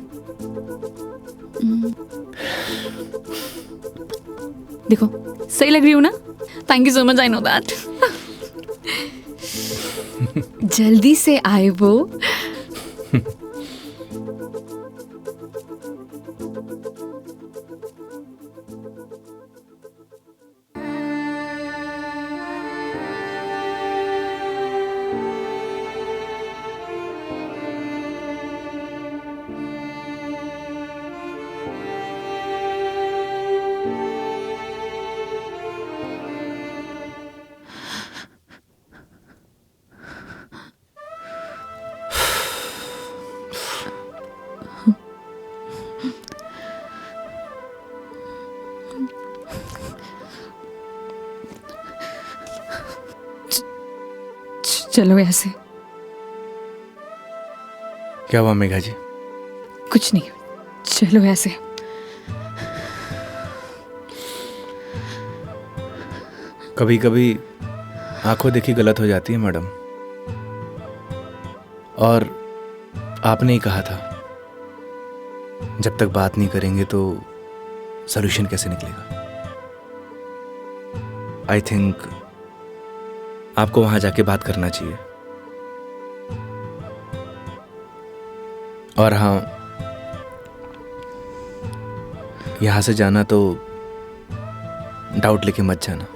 देखो सही लग रही हूँ ना? Thank you so much, I know that. जल्दी से आए वो। चलो ऐसे। क्या हुआ मेघा जी? कुछ नहीं, चलो ऐसे। कभी कभी आंखों देखी गलत हो जाती है मैडम, और आपने ही कहा था जब तक बात नहीं करेंगे तो सॉल्यूशन कैसे निकलेगा। आई थिंक आपको वहां जाके बात करना चाहिए। और हाँ, यहां से जाना तो डाउट लेके मत जाना।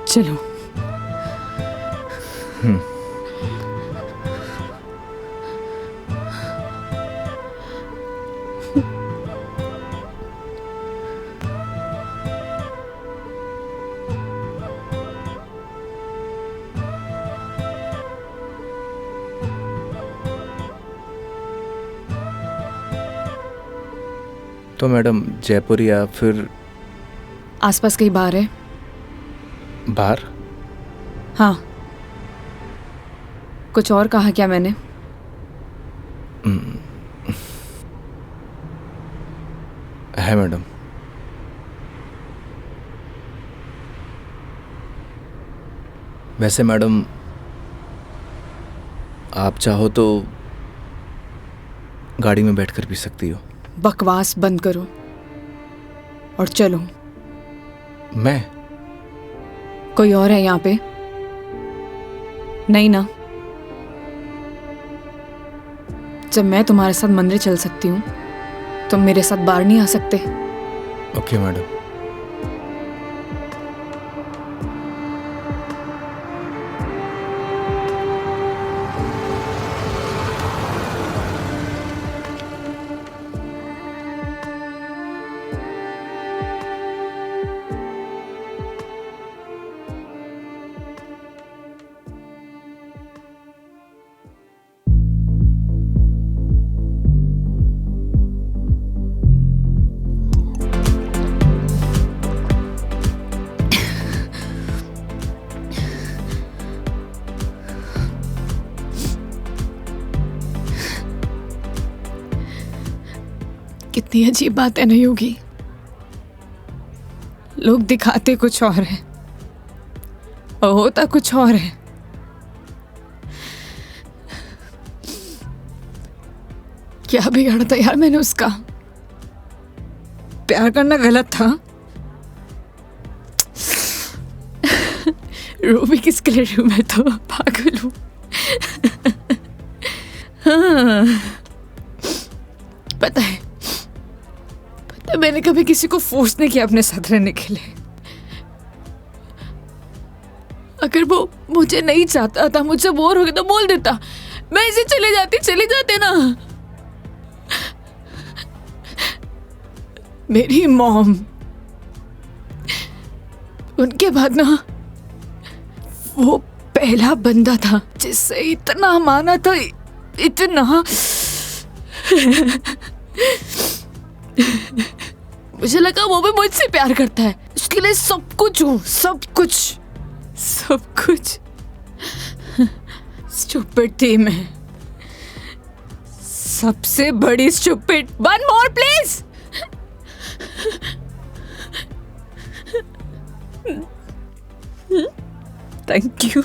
चलो। तो मैडम जयपुर या फिर आसपास कहीं बार है? बाहर? हाँ। कुछ और कहा क्या मैंने? है मैडम। वैसे मैडम आप चाहो तो गाड़ी में बैठकर पी सकती हो। बकवास बंद करो और चलो। मैं? कोई और है यहाँ पे? नहीं ना? जब मैं तुम्हारे साथ मंदिर चल सकती हूँ, तुम मेरे साथ बाहर नहीं आ सकते? Okay madam. कितनी अजीब बात है ना योगी। लोग दिखाते कुछ और है और होता कुछ और है। क्या बिगाड़ा था यार मैंने उसका? प्यार करना गलत था? रो भी किसके लिए रही हूं? मैं तो पागल हूं। हाँ, पता है मैंने कभी किसी को फोर्स नहीं किया अपने साथ रहने के लिए। अगर वो मुझे नहीं चाहता था, मुझे बोर हो गया तो बोल देता, मैं इसे चले जाते ना। मेरी मॉम, उनके बाद ना वो पहला बंदा था जिससे इतना माना था, इतना। मुझे लगा वो भी मुझसे प्यार करता है, उसके लिए सब कुछ हूँ, सब कुछ। स्टूपिड थी मैं, सबसे बड़ी stupid. One more please. Thank you.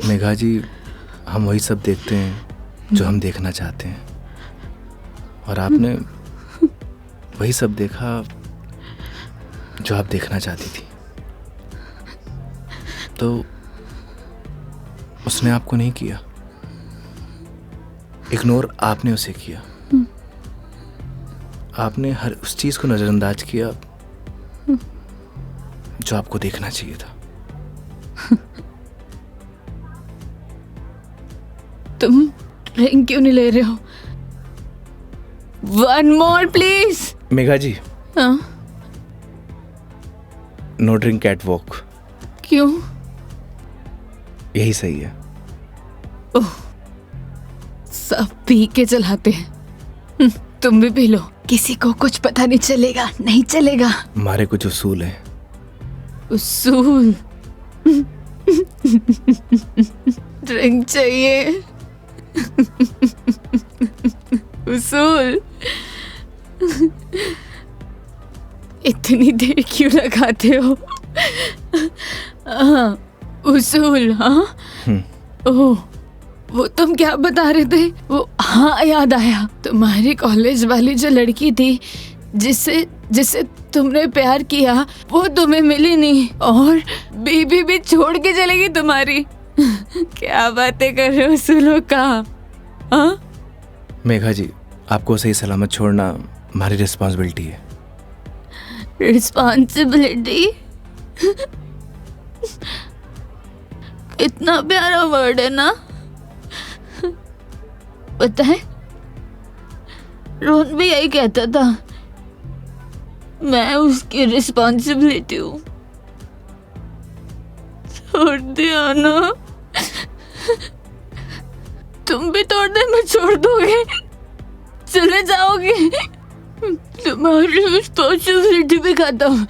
Megha ji, हम वही सब देखते हैं जो हम देखना चाहते हैं, और आपने वही सब देखा जो आप देखना चाहती थी। तो उसने आपको नहीं किया, इग्नोर आपने उसे किया। आपने हर उस चीज को नजरअंदाज किया जो आपको देखना चाहिए था। तुम ड्रिंक क्यों नहीं ले रहे हो? One more please. Megha ji, हाँ? No drink at walk. क्यों? यही सही है। ओह, सब पी के चलाते हैं। तुम भी पी लो, किसी को कुछ पता नहीं चलेगा। नहीं चलेगा। हमारे कुछ उसूल हैं। उसूल? ड्रिंक चाहिए। उसूल? इतनी देर क्यों लगाते हो? हाँ, उसूल। हाँ, ओह, वो तुम क्या बता रहे थे? वो, हाँ याद आया, तुम्हारी कॉलेज वाली जो लड़की थी जिससे तुमने प्यार किया, वो तुम्हें मिली नहीं और बीबी भी छोड़ के चलेगी तुम्हारी। क्या बातें कर रहे हो उसूलों का? हाँ? मेघा जी, आपको सही सलामत छोड़ना हमारी रिस्पॉन्सिबिलिटी है। रिस्पॉन्सिबिलिटी? इतना प्यारा वर्ड है ना। पता है, रोहन भी यही कहता था, मैं उसकी रिस्पॉन्सिबिलिटी हूँ। छोड़ दिया ना? तुम भी तोड़ दे, मैं छोड़ दोगे? चले जाओगे? तुम्हारी रिस्पॉन्सिबिलिटी भी खत्म।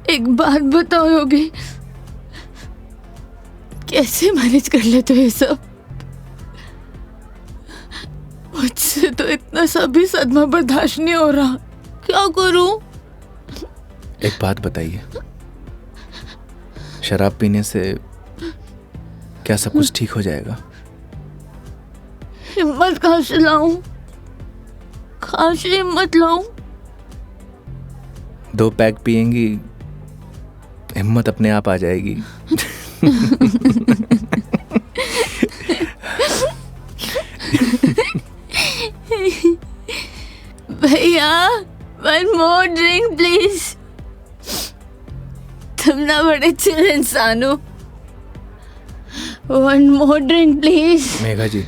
एक बात बताओ योगी, कैसे मैनेज कर लेते हो ये सब? मुझसे तो इतना सा भी सदमा बर्दाश्त नहीं हो रहा, क्या करूं? एक बात बताइए, शराब पीने से क्या सब कुछ ठीक हो जाएगा? हिम्मत कहाँ से लाऊं? कहाँ से हिम्मत लाऊं? 2 पैक पिएंगी, हिम्मत अपने आप आ जाएगी। भैया, 1 more drink प्लीज। तुम ना बड़े चिल इंसान हो। 1 more drink प्लीज। मेघा जी,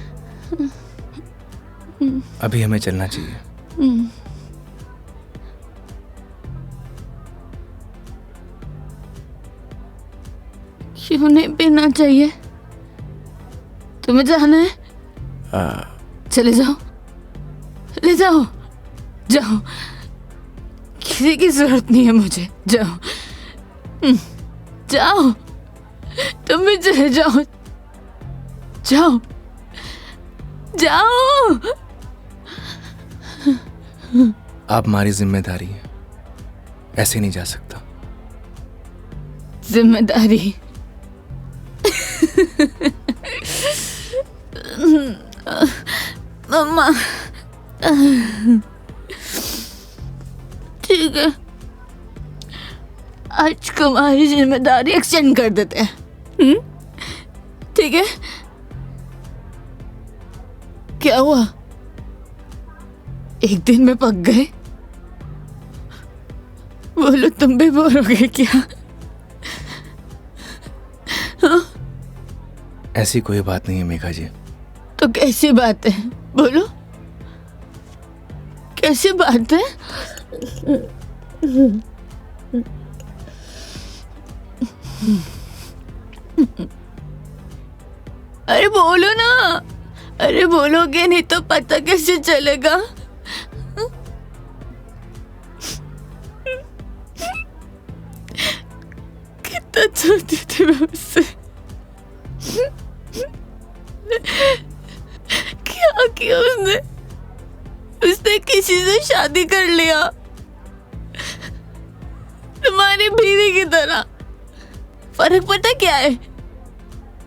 अभी हमें चलना चाहिए। क्यों नहीं पीना चाहिए? तुम्हें जाना है? चले जाओ, ले जाओ, जाओ, किसी की जरूरत नहीं है मुझे। जाओ, जाओ, तुम भी चले जाओ, जाओ, जाओ। आप हमारी जिम्मेदारी है, ऐसे नहीं जा सकता। जिम्मेदारी? मम्मा, ठीक है, आज तुम्हारी जिम्मेदारी एक्सटेंड कर देते हैं। ठीक है? क्या हुआ? एक दिन में पक गए? बोलो, तुम भी बोर हो गए क्या? ऐसी कोई बात नहीं है मेघा जी। तो कैसी बात है? बोलो, कैसी बात है? अरे बोलो ना, अरे बोलोगे नहीं तो पता कैसे चलेगा? कितना चाहती थी मैं उससे, क्या किया उसने? उसने किसी से शादी कर लिया, तुम्हारी बीवी की तरह। फर्क पता क्या है?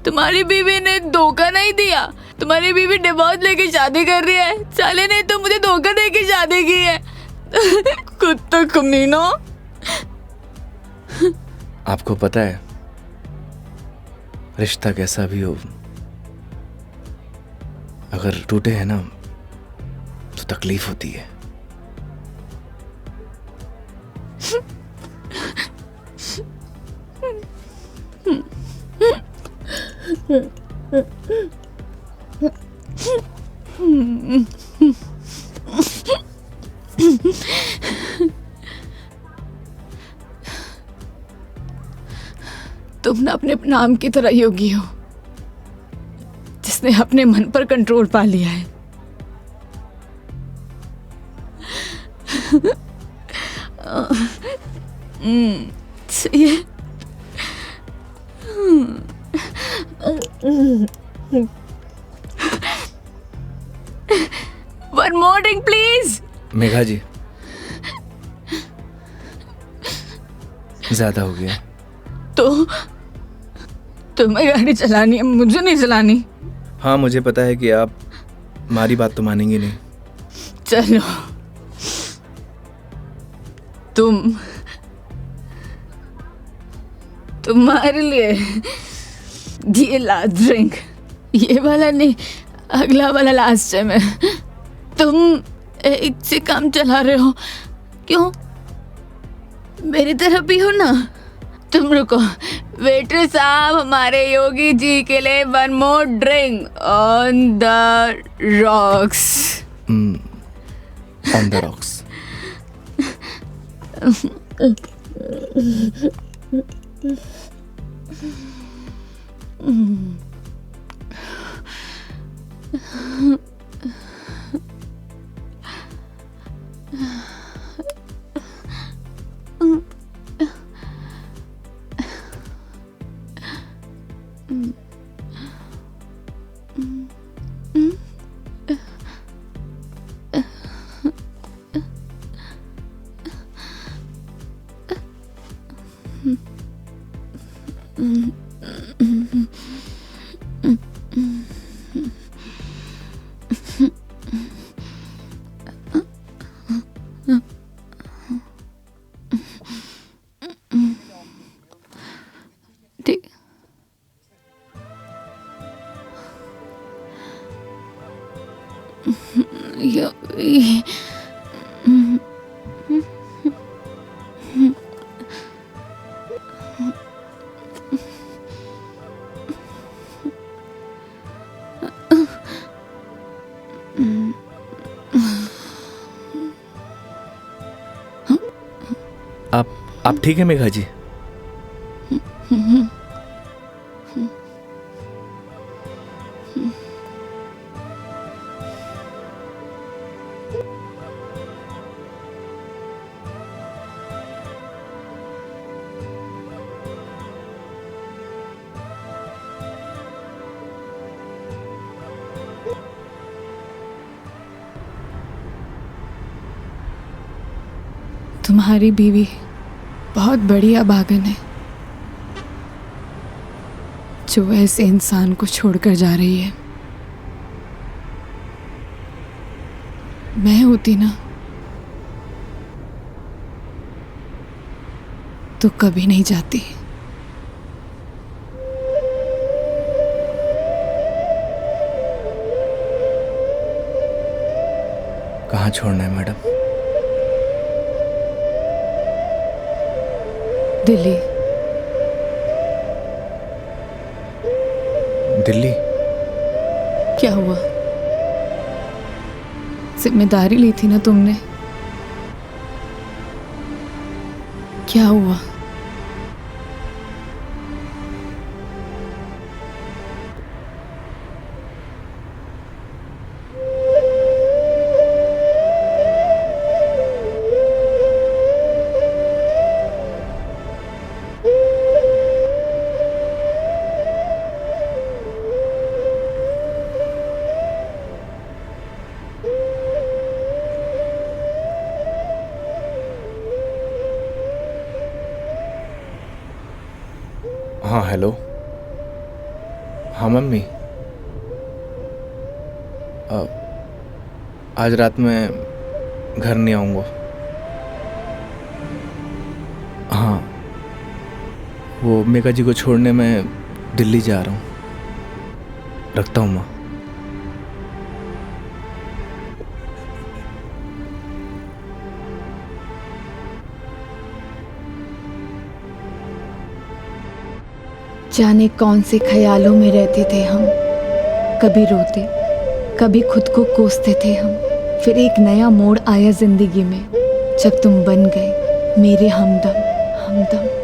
तुम्हारी बीवी ने धोखा नहीं दिया, तुम्हारी बीवी डिवोर्स लेके शादी कर रही है। साले ने तो मुझे धोखा देके शादी की है। कुत्ता कमीना। आपको पता है, रिश्ता कैसा भी हो, अगर टूटे है ना तो तकलीफ होती है। तुम ना अपने नाम की तरह योगी हो, जिसने अपने मन पर कंट्रोल पा लिया है। सही है। One more drink, please. Megha जी, ज्यादा हो गया। तो तुम्हें गाड़ी चलानी है, मुझे नहीं चलानी। हाँ, मुझे पता है कि आप हमारी बात तो मानेंगी नहीं। चलो, तुम्हारे लिए ये लास्ट ड्रिंक, ये वाला नहीं, अगला वाला लास्ट है। मैं, तुम एक से काम चला रहे हो, क्यों? मेरी तरह भी हो ना। तुम रुको, वेटर साहब, हमारे योगी जी के लिए one more drink on the rocks. On the rocks. ठीक। आप ठीक है मेघा जी? तुम्हारी बीवी बहुत बढ़िया भागन है जो ऐसे इंसान को छोड़कर जा रही है। मैं होती ना तो कभी नहीं जाती। कहाँ छोड़ना है मैडम? दिल्ली। दिल्ली? क्या हुआ? जिम्मेदारी ली थी ना तुमने। क्या हुआ? हाँ हेलो। हाँ मम्मी, आज रात में घर नहीं आऊँगा। हाँ, वो मेघा जी को छोड़ने मैं दिल्ली जा रहा हूँ। रखता हूँ माँ। जाने कौन से ख्यालों में रहते थे हम। कभी रोते, कभी खुद को कोसते थे हम। फिर एक नया मोड़ आया जिंदगी में जब तुम बन गए मेरे हमदम।